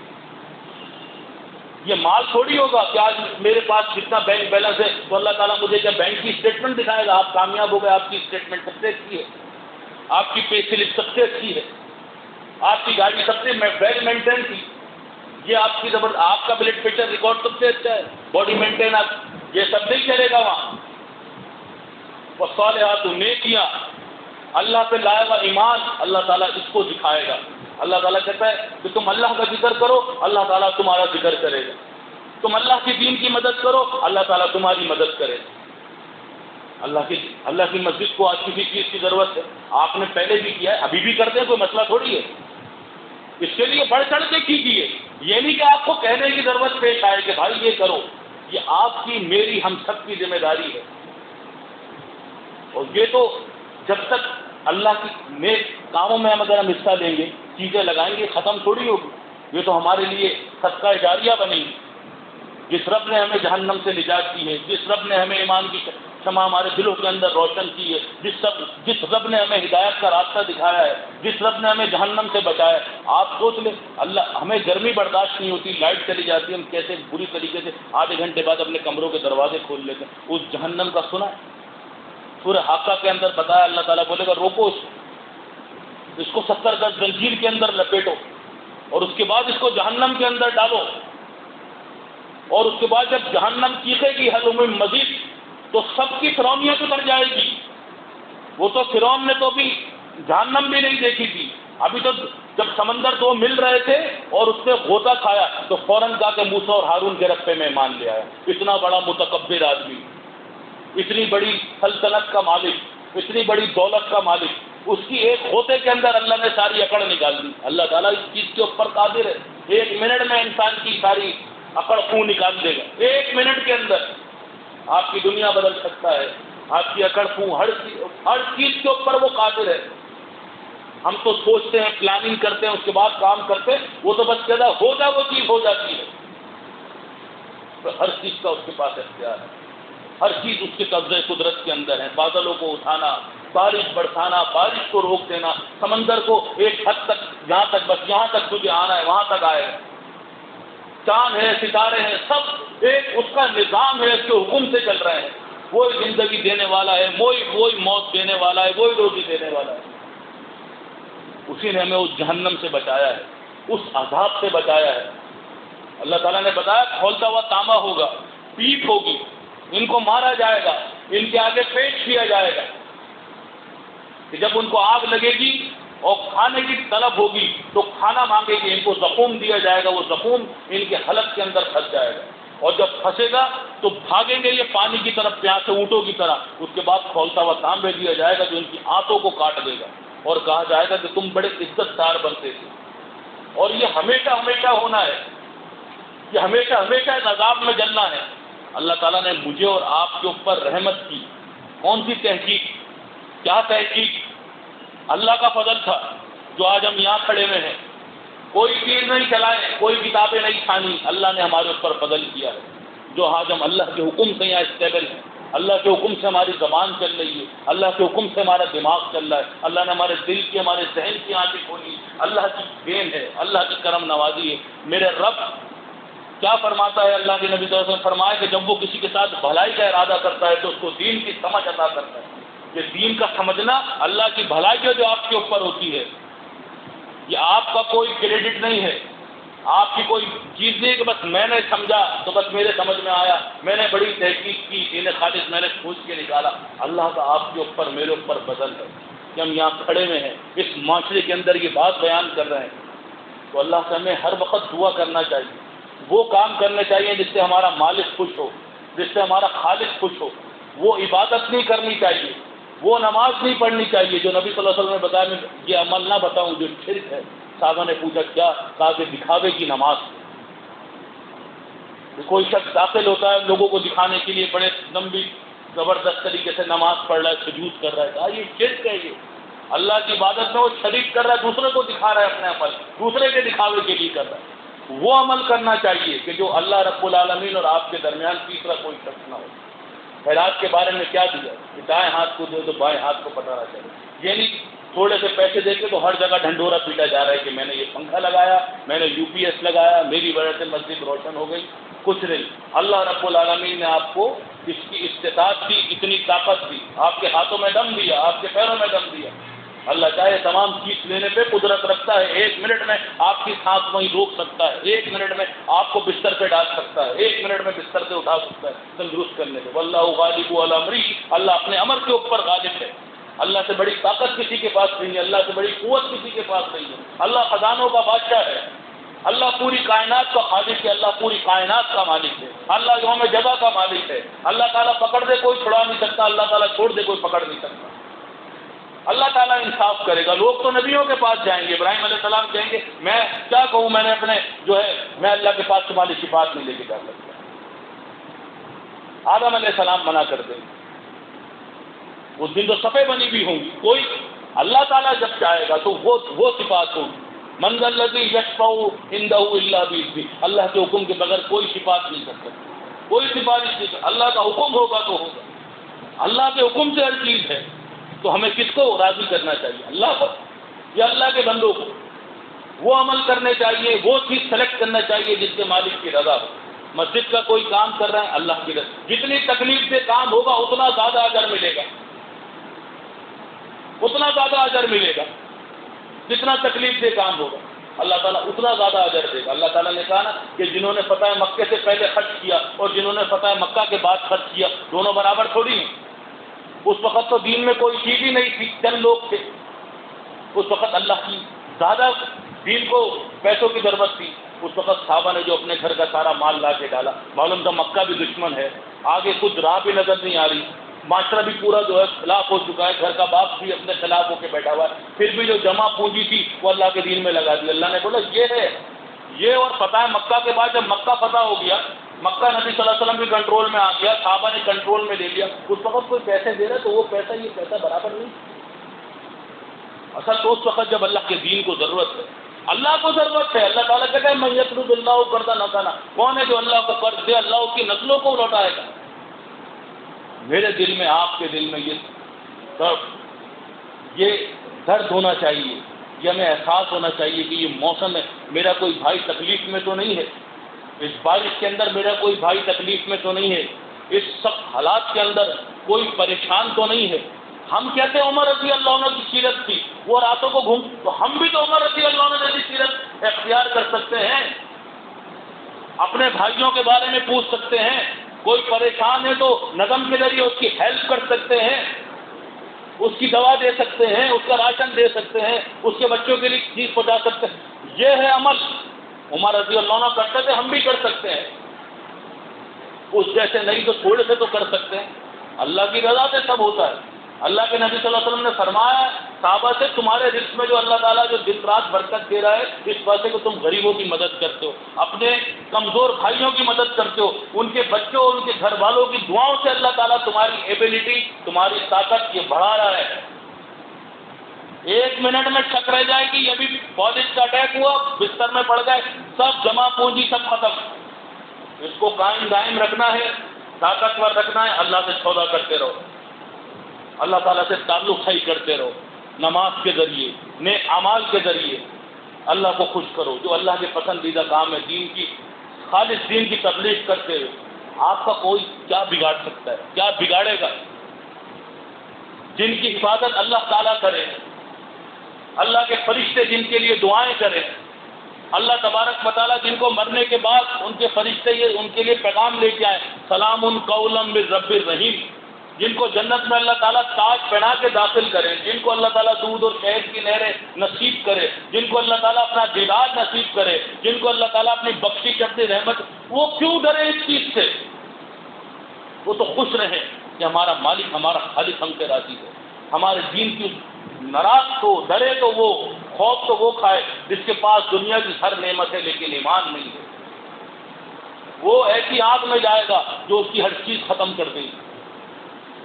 یہ مال تھوڑی ہوگا کہ آج میرے پاس جتنا بینک بیلنس ہے تو اللہ تعالیٰ مجھے کیا بینک کی اسٹیٹمنٹ دکھائے گا، آپ کامیاب ہو گئے، آپ کی اسٹیٹمنٹ سب سے اچھی ہے، آپ کی پے سلپ سب سے اچھی ہے، آپ کی گاڑی سب سے ویل مینٹین تھی. یہ آپ کی آپ کا بلڈ پریشر ریکارڈ سب سے اچھا ہے، باڈی مینٹیننس، یہ سب نہیں چلے گا وہاں. والصالحات نیکیاں، اللہ پہ لایا ہوا ایمان، اللہ تعالیٰ اس کو دکھائے گا. اللہ تعالیٰ کہتا ہے کہ تم اللہ کا ذکر کرو، اللہ تعالیٰ تمہارا ذکر کرے گا. تم اللہ کی دین کی مدد کرو، اللہ تعالیٰ تمہاری مدد کرے گا. اللہ کی مسجد کو آج کسی چیز کی ضرورت ہے، آپ نے پہلے بھی کیا ہے، ابھی بھی کرتے ہیں، کوئی مسئلہ تھوڑی ہے. اس کے لیے بڑھ چڑھ کے کیجیے. یہ نہیں کہ آپ کو کہنے کی ضرورت پیش آئے کہ بھائی یہ کرو. یہ آپ کی، میری، ہم سب کی ذمہ داری ہے. اور یہ تو جب تک اللہ کی نیک کاموں میں اگر ہم حصہ لیں گے، چیزیں لگائیں گے، ختم تھوڑی ہوگی. یہ تو ہمارے لیے صدقہ جاریہ بنے گی. جس رب نے ہمیں جہنم سے نجات دی ہے، جس رب نے ہمیں ایمان کی شمع ہمارے دلوں کے اندر روشن کی ہے، جس رب نے ہمیں ہدایت کا راستہ دکھایا ہے، جس رب نے ہمیں جہنم سے بچایا ہے. آپ سوچ لیں، اللہ ہمیں گرمی برداشت نہیں ہوتی، لائٹ چلی جاتی ہے، ہم کیسے بری طریقے سے آدھے گھنٹے بعد اپنے کمروں کے دروازے کھول لیتے ہیں. اس جہنم کا سنا ہے؟ سورہ حاقہ کے اندر بتایا، اللہ تعالیٰ بولے گا روکو اس کو 70 گز زنجیر کے اندر لپیٹو، اور اس کے بعد اس کو جہنم کے اندر ڈالو. اور اس کے بعد جب جہنم چیخے گی ہلم مزید، تو سب کی فرعونیت اتر جائے گی. وہ تو فرعون نے تو بھی جہنم بھی نہیں دیکھی تھی. ابھی تو جب سمندر دو مل رہے تھے اور اس نے غوطہ کھایا تو فوراً جا کے موسیٰ اور ہارون کے رستے میں مان لے آیا. اتنا بڑا متکبر آدمی، اتنی بڑی سلطنت کا مالک، اتنی بڑی دولت کا مالک، اس کی ایک غوطے کے اندر اللہ نے ساری اکڑ نکال دی. اللہ تعالیٰ اس چیز کے اوپر قادر ہے. 1 منٹ میں انسان کی ساری اکڑ خون نکال دے گا. 1 منٹ کے اندر آپ کی دنیا بدل سکتا ہے، آپ کی اکڑ خون، ہر چیز کے اوپر وہ قادر ہے. ہم تو سوچتے ہیں، پلاننگ کرتے ہیں، اس کے بعد کام کرتے ہیں. وہ تو بس کہتا ہو جا، وہ چیز ہو جاتی ہے. تو ہر چیز کا اس کے پاس اختیار ہے، ہر چیز اس کے قبضے قدرت کے اندر ہے. بادلوں کو اٹھانا، بارش برسانا، بارش کو روک دینا، سمندر کو ایک حد تک، جہاں تک بس یہاں تک تجھے آنا ہے وہاں تک آئے. چاند ہے، ستارے ہیں، سب ایک اس کا نظام ہے، اس کے حکم سے چل رہے ہیں. وہی زندگی دینے والا ہے، وہی موت دینے والا ہے، وہی روزی دینے والا ہے. اسی نے ہمیں اس جہنم سے بچایا ہے، اس عذاب سے بچایا ہے. اللہ تعالیٰ نے بتایا کھولتا ہوا تانبا ہوگا، پیپ ہوگی، ان کو مارا جائے گا، ان کے آگے پیش کیا جائے گا کہ جب ان کو آگ لگے گی اور کھانے کی طلب ہوگی تو کھانا مانگے گی، ان کو زخم دیا جائے گا، وہ زخم ان کے حلق کے اندر پھنس جائے گا. اور جب پھنسے گا تو بھاگیں گے یہ پانی کی طرف، پیاسے اونٹوں کی طرح. اس کے بعد کھولتا ہوا تانبے دیا جائے گا جو ان کی آنتوں کو کاٹ دے گا، اور کہا جائے گا کہ تم بڑے عزت دار بنتے تھے. اور یہ ہمیشہ ہمیشہ ہونا ہے، یہ ہمیشہ ہمیشہ اس عذاب میں جلنا ہے. اللہ تعالیٰ نے مجھے اور آپ کے اوپر رحمت کی. کون سی تحقیق، کیا تحقیق؟ اللہ کا فضل تھا جو آج ہم یہاں کھڑے ہوئے ہیں. کوئی چیز نہیں چلائے، کوئی کتابیں نہیں چھانی، اللہ نے ہمارے اوپر فضل کیا ہے. جو آج ہم اللہ کے حکم سے یہاں اسٹیبل ہیں، اللہ کے حکم سے ہماری زبان چل رہی ہے، اللہ کے حکم سے ہمارا دماغ چل رہا ہے، اللہ نے ہمارے دل کی، ہمارے ذہن کی آنکھیں کھولی. اللہ کی دین ہے، اللہ کی کرم نوازی ہے. میرے رب کیا فرماتا ہے؟ اللہ کے نبی صلی اللہ علیہ وسلم فرمایا کہ جب وہ کسی کے ساتھ بھلائی کا ارادہ کرتا ہے تو اس کو دین کی سمجھ عطا کرتا ہے. یہ دین کا سمجھنا اللہ کی بھلائی جو آپ کے اوپر ہوتی ہے، یہ آپ کا کوئی کریڈٹ نہیں ہے، آپ کی کوئی چیز نہیں کہ بس میں نے سمجھا تو بس میرے سمجھ میں آیا، میں نے بڑی تحقیق کی، انہیں خالص میں نے کھوج کے نکالا. اللہ کا آپ کے اوپر، میرے اوپر فضل ہے کہ ہم یہاں کھڑے ہوئے ہیں، اس معاشرے کے اندر یہ بات بیان کر رہے ہیں. تو اللہ سے ہمیں ہر وقت دعا کرنا چاہیے، وہ کام کرنے چاہیے جس سے ہمارا مالک خوش ہو، جس سے ہمارا خالق خوش ہو. وہ عبادت نہیں کرنی چاہیے، وہ نماز نہیں پڑھنی چاہیے جو نبی صلی اللہ علیہ وسلم نے بتایا. میں یہ عمل نہ بتاؤں جو شرک ہے. صحابہ نے پوچھا کیا؟ کہا کہ دکھاوے کی نماز. کوئی شخص داخل ہوتا ہے لوگوں کو دکھانے کے لیے، بڑے لمبی زبردست طریقے سے نماز پڑھ رہا ہے، سجود کر رہا ہے. کہا یہ شرک ہے. یہ اللہ کی عبادت میں وہ شریک کر رہا ہے، دوسرے کو دکھا رہا ہے، اپنے عمل دوسرے کے دکھاوے کے لیے کر رہا ہے. وہ عمل کرنا چاہیے کہ جو اللہ رب العالمین اور آپ کے درمیان تیسرا کوئی شخص نہ ہو. خیرات کے بارے میں کیا دیا کہ دائیں ہاتھ کو دے تو بائیں ہاتھ کو پٹانا چاہیے. یعنی تھوڑے سے پیسے دے کے تو ہر جگہ ڈھنڈورا پیٹا جا رہا ہے کہ میں نے یہ پنکھا لگایا، میں نے UPS لگایا، میری وجہ سے مسجد روشن ہو گئی. کچھ نہیں. اللہ رب العالمین نے آپ کو اس کی استطاعت دی، اتنی طاقت دی، آپ کے ہاتھوں میں دم دیا، آپ کے پیروں میں دم دیا. اللہ چاہے تمام چیز لینے پہ قدرت رکھتا ہے، 1 منٹ میں آپ کی سانس وہیں روک سکتا ہے، 1 منٹ میں آپ کو بستر پہ ڈال سکتا ہے، 1 منٹ میں بستر سے اٹھا سکتا ہے تندرست کرنے سے۔ واللہ غالب علی امرہ، اللہ اپنے امر کے اوپر غالب ہے۔ اللہ سے بڑی طاقت کسی کے پاس نہیں ہے، اللہ سے بڑی قوت کسی کے پاس نہیں ہے۔ اللہ خزانوں کا بادشاہ ہے، اللہ پوری کائنات کا خالق ہے، اللہ پوری کائنات کا مالک ہے، اللہ یوم جزا کا مالک ہے۔ اللہ تعالیٰ پکڑ دے کوئی چھڑا نہیں سکتا، اللہ تعالیٰ چھوڑ دے کوئی پکڑ نہیں سکتا۔ اللہ تعالیٰ انصاف کرے گا۔ لوگ تو نبیوں کے پاس جائیں گے، ابراہیم علیہ السلام کہیں گے میں کیا کہوں، میں نے اپنے میں اللہ کے پاس تمہاری صفات نہیں لے کے جا سکتا۔ آدم علیہ السلام منع کر دیں گے، اس دن تو صفیں بنی بھی ہوں گی، کوئی اللہ تعالیٰ جب چاہے گا تو وہ صفات ہوگی۔ من ذا الذی یشفع عندہ الا بإذنہ، اللہ کے حکم کے بغیر کوئی صفات نہیں کر سکتا، کوئی سفارش نہیں کر، اللہ کا حکم ہوگا تو ہوگا۔ اللہ کے حکم سے ہر چیز ہے، تو ہمیں کس کو راضی کرنا چاہیے؟ اللہ کو یا اللہ کے بندوں کو؟ وہ عمل کرنے چاہیے، وہ چیز سلیکٹ کرنا چاہیے جس سے مالک کی رضا ہو۔ مسجد کا کوئی کام کر رہا ہے، اللہ کی رضا، جتنی تکلیف سے کام ہوگا اتنا زیادہ اجر ملے گا، اتنا زیادہ اجر ملے گا، جتنا تکلیف سے کام ہوگا اللہ تعالیٰ اتنا زیادہ اجر دے گا۔ اللہ تعالیٰ نے کہا نا کہ جنہوں نے فتح مکہ سے پہلے خرچ کیا اور جنہوں نے فتح مکہ کے بعد خرچ کیا، دونوں برابر تھوڑی ہیں۔ اس وقت تو دین میں کوئی چیز ہی نہیں تھی، چند لوگ تھے، اس وقت اللہ کی زیادہ دین کو پیسوں کی ضرورت تھی۔ اس وقت صحابہ نے جو اپنے گھر کا سارا مال لا کے ڈالا، معلوم تھا مکہ بھی دشمن ہے، آگے کچھ راہ بھی نظر نہیں آ رہی، معاشرہ بھی پورا خلاف ہو چکا ہے، گھر کا باپ بھی اپنے خلاف ہو کے بیٹھا ہوا ہے، پھر بھی جو جمع پونجی تھی وہ اللہ کے دین میں لگا دی۔ اللہ نے بولا یہ ہے یہ، اور فتح مکہ کے بعد جب مکہ فتح ہو گیا، مکہ نبی صلی اللہ علیہ وسلم بھی کنٹرول میں آ گیا، صحابہ نے کنٹرول میں لے لیا، اس وقت کوئی پیسے دے رہا تو وہ پیسہ یہ پیسہ برابر نہیں۔ اصل تو اس وقت جب اللہ کے دین کو ضرورت ہے، اللہ کو ضرورت ہے، اللہ تعالیٰ کہتا ہے من یقرض اللہ قرضا حسنا، کون ہے جو اللہ کو قرض دے، اللہ اس کی نسلوں کو لوٹائے گا۔ میرے دل میں، آپ کے دل میں یہ درد ہونا چاہیے، یہ ہمیں احساس ہونا چاہیے کہ یہ موسم ہے، میرا کوئی بھائی تکلیف میں تو نہیں ہے، اس بارش کے اندر میرا کوئی بھائی تکلیف میں تو نہیں ہے، اس سخت حالات کے اندر کوئی پریشان تو نہیں ہے۔ ہم کہتے ہیں عمر رضی اللہ عنہ کی سیرت تھی، وہ راتوں کو گھوم، تو ہم بھی تو عمر رضی اللہ عنہ جیسی سیرت اختیار کر سکتے ہیں، اپنے بھائیوں کے بارے میں پوچھ سکتے ہیں، کوئی پریشان ہے تو نظم کے ذریعے اس کی ہیلپ کر سکتے ہیں، اس کی دوا دے سکتے ہیں، اس کا راشن دے سکتے ہیں، اس کے بچوں کے لیے چیز پہنچا سکتے ہیں۔ یہ ہے عمل، عمر رضی اللہ عنہ کرتے تھے، ہم بھی کر سکتے ہیں، اس جیسے نہیں تو تھوڑے سے تو کر سکتے ہیں۔ اللہ کی رضا سے سب ہوتا ہے۔ اللہ کے نبی صلی اللہ علیہ وسلم نے فرمایا صحابہ سے، تمہارے رزق میں جو اللہ تعالیٰ جو دن رات برکت دے رہا ہے، اس وجہ سے کہ تم غریبوں کی مدد کرتے ہو، اپنے کمزور بھائیوں کی مدد کرتے ہو، ان کے بچوں اور ان کے گھر والوں کی دعاؤں سے اللہ تعالیٰ تمہاری ایبیلٹی، تمہاری طاقت یہ بڑھا رہا ہے۔ 1 منٹ میں شک رہ جائے گی، یہ بھی فوجی کا اٹیک ہوا، بستر میں پڑ گئے، سب جمع پونجی سب ختم۔ اس کو قائم دائم رکھنا ہے، طاقتور رکھنا ہے، اللہ سے سودا کرتے رہو، اللہ تعالیٰ سے تعلق صحیح کرتے رہو، نماز کے ذریعے، نیک اعمال کے ذریعے اللہ کو خوش کرو، جو اللہ کے پسندیدہ کام ہے، دین کی خالص دین کی تبلیغ کرتے ہوئے۔ آپ کا کوئی کیا بگاڑ سکتا ہے؟ کیا بگاڑے گا؟ جن کی حفاظت اللہ تعالیٰ کرے، اللہ کے فرشتے جن کے لیے دعائیں کریں، اللہ تبارک و تعالیٰ جن کو مرنے کے بعد ان کے فرشتے یہ ان کے لیے پیغام لے کے آئے، سلام قولا من رب الرحیم، جن کو جنت میں اللہ تعالیٰ تاج پہنا کے داخل کرے، جن کو اللہ تعالیٰ دودھ اور شہد کی نہریں نصیب کرے، جن کو اللہ تعالیٰ اپنا دیدار نصیب کرے، جن کو اللہ تعالیٰ اپنی بخشش اپنی رحمت، وہ کیوں ڈرے اس چیز سے؟ وہ تو خوش رہے کہ ہمارا مالک ہمارا خالق ہم سے راضی ہے، ہمارے دین کی ناراض تو ڈرے تو وہ خوف تو وہ کھائے جس کے پاس دنیا کی ہر نعمت ہے لیکن ایمان نہیں ہے، وہ ایسی آگ میں جائے گا جو اس کی ہر چیز ختم کر دے گی،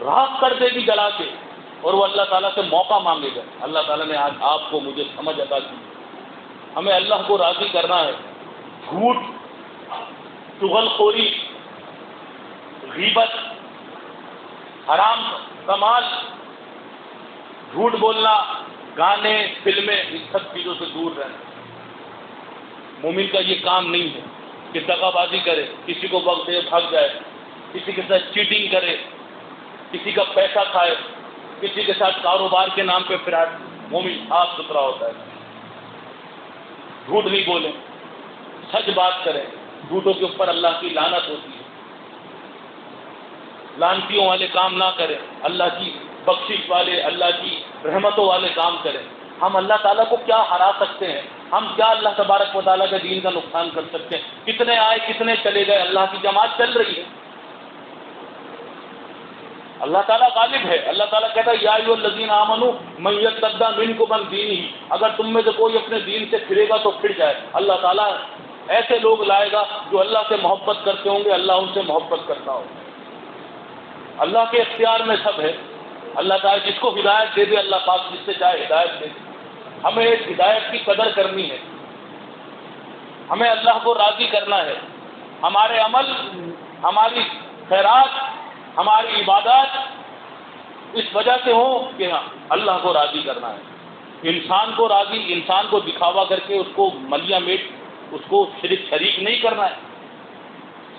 راحت کر دے گی جلا کے، اور وہ اللہ تعالیٰ سے موقع مانگے گا۔ اللہ تعالیٰ نے آج آپ کو مجھے سمجھ عطا کی، ہمیں اللہ کو راضی کرنا ہے۔ جھوٹ، چغل خوری، غیبت، حرام کمال، جھوٹ بولنا، گانے، فلمیں، ان سب چیزوں سے دور رہنا۔ مومن کا یہ کام نہیں ہے کہ دغا بازی کرے، کسی کو وقت دے بھاگ جائے، کسی کے ساتھ چیٹنگ کرے، کسی کا پیسہ کھائے، کسی کے ساتھ کاروبار کے نام پہ فراڈ۔ مومن صاف ستھرا ہوتا ہے، جھوٹ نہیں بولیں، سچ بات کریں، جھوٹوں کے اوپر اللہ کی لعنت ہوتی ہے، لعنتیوں والے کام نہ کریں، اللہ کی بخشش والے، اللہ کی رحمتوں والے کام کریں۔ ہم اللہ تعالیٰ کو کیا ہرا سکتے ہیں؟ ہم کیا اللہ تبارک و تعالیٰ کے دین کا نقصان کر سکتے ہیں؟ کتنے آئے کتنے چلے گئے، اللہ کی جماعت چل رہی ہے، اللہ تعالیٰ غالب ہے۔ اللہ تعالیٰ کہتا ہے یا ایھا الذین آمنوا من یرتد منکم عن دینہ، اگر تم میں سے کوئی اپنے دین سے پھرے گا تو پھر جائے۔ اللہ تعالیٰ ایسے لوگ لائے گا جو اللہ سے محبت کرتے ہوں گے، اللہ ان سے محبت کرتا ہو۔ اللہ کے اختیار میں سب ہے، اللہ تعالیٰ جس کو ہدایت دے دے، اللہ پاک جس سے چاہے ہدایت دے دے۔ ہمیں اس ہدایت کی قدر کرنی ہے، ہمیں اللہ کو راضی کرنا ہے، ہمارے عمل، ہماری خیرات، ہماری عبادات اس وجہ سے ہو کہ ہاں اللہ کو راضی کرنا ہے۔ انسان کو راضی، انسان کو دکھاوا کر کے اس کو ملیا میٹ، اس کو شریک نہیں کرنا ہے،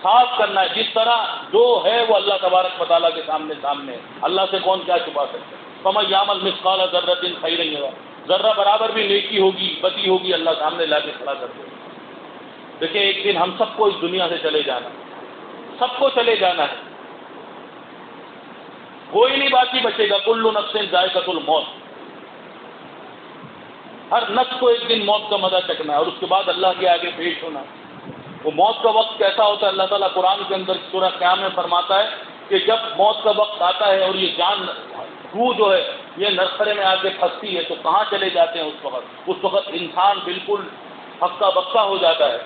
صاف کرنا ہے۔ جس طرح جو ہے وہ اللہ تبارک و تعالیٰ کے سامنے ہے، اللہ سے کون کیا چھپا سکتا ہے۔ فَمَن يَعْمَلْ مِثْقَالَ ذَرَّةٍ خَيْرًا يَرَهُ، ذرہ برابر بھی نیکی ہوگی بدی ہوگی، اللہ سامنے لا کے کھڑا کر دے۔ دیکھیں ایک دن ہم سب کو اس دنیا سے چلے جانا، سب کو چلے جانا ہے، کوئی نہیں باقی بچے گا۔ کل نفس ذائقۃ الموت، ہر نفس کو ایک دن موت کا مزہ چکھنا ہے اور اس کے بعد اللہ کے آگے پیش ہونا ہے۔ وہ موت کا وقت کیسا ہوتا ہے؟ اللہ تعالیٰ قرآن کے اندر سورہ قیامہ میں فرماتا ہے کہ جب موت کا وقت آتا ہے اور یہ جان، روح جو ہے یہ نرخرے میں آ کے پھنستی ہے تو کہاں چلے جاتے ہیں اس وقت انسان بالکل ہکا بکا ہو جاتا ہے۔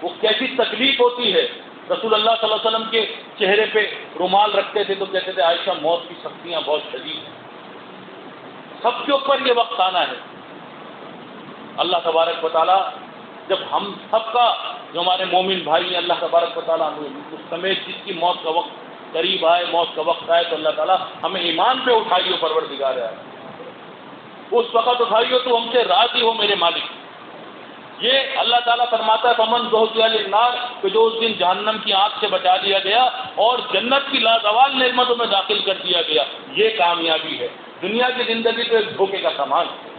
وہ کیسی تکلیف ہوتی ہے۔ رسول اللہ صلی اللہ علیہ وسلم کے چہرے پہ رومال رکھتے تھے تو کہتے تھے عائشہ موت کی سختیاں بہت شدید ہیں۔ سب کے اوپر یہ وقت آنا ہے۔ اللہ تبارک و تعالیٰ جب ہم سب کا جو ہمارے مومن بھائی ہیں، اللہ تبارک و تعالیٰ اس سمیت جس کی موت کا وقت قریب آئے، موت کا وقت آئے تو اللہ تعالیٰ ہمیں ایمان پہ اٹھائیو پروردگار ہے، اس وقت اٹھائیو تو ہم سے راضی ہو میرے مالک۔ یہ اللہ تعالیٰ فرماتا ہے فمن زحزح عن النار، کہ جو اس دن جہنم کی آنکھ سے بچا دیا گیا اور جنت کی لازوال نعمتوں میں داخل کر دیا گیا، یہ کامیابی ہے۔ دنیا کی زندگی تو ایک دھوکے کا سامان ہے۔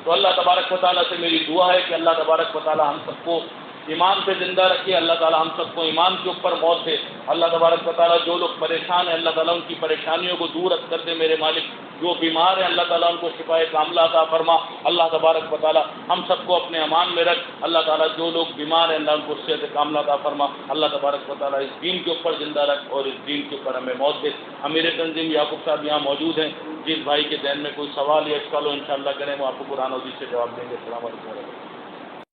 تو اللہ تبارک و تعالیٰ سے میری دعا ہے کہ اللہ تبارک و تعالیٰ ہم سب کو ایمان پہ زندہ رکھے، اللہ تعالیٰ ہم سب کو ایمان کے اوپر موت دے۔ اللہ تبارک و تعالیٰ جو لوگ پریشان ہیں اللہ تعالیٰ ان کی پریشانیوں کو دور کر دے میرے مالک۔ جو بیمار ہیں اللہ تعالیٰ ان کو شفائے کاملہ عطا فرما۔ اللہ تبارک و تعالیٰ ہم سب کو اپنے امان میں رکھ۔ اللہ تعالیٰ جو لوگ بیمار ہیں اللہ ان کو صحت کاملہ عطا فرما۔ اللہ تبارک و تعالیٰ اس دین کے اوپر زندہ رکھ اور اس دین کے اوپر ہمیں موت دے۔ امیر تنظیم یعقوب صاحب یہاں موجود ہیں، جس بھائی کے ذہن میں کوئی سوال یا اشکال ہو انشاءاللہ کریں وہ آپ کو قرآن و حدیث سے جواب دیں گے۔ السلام علیکم۔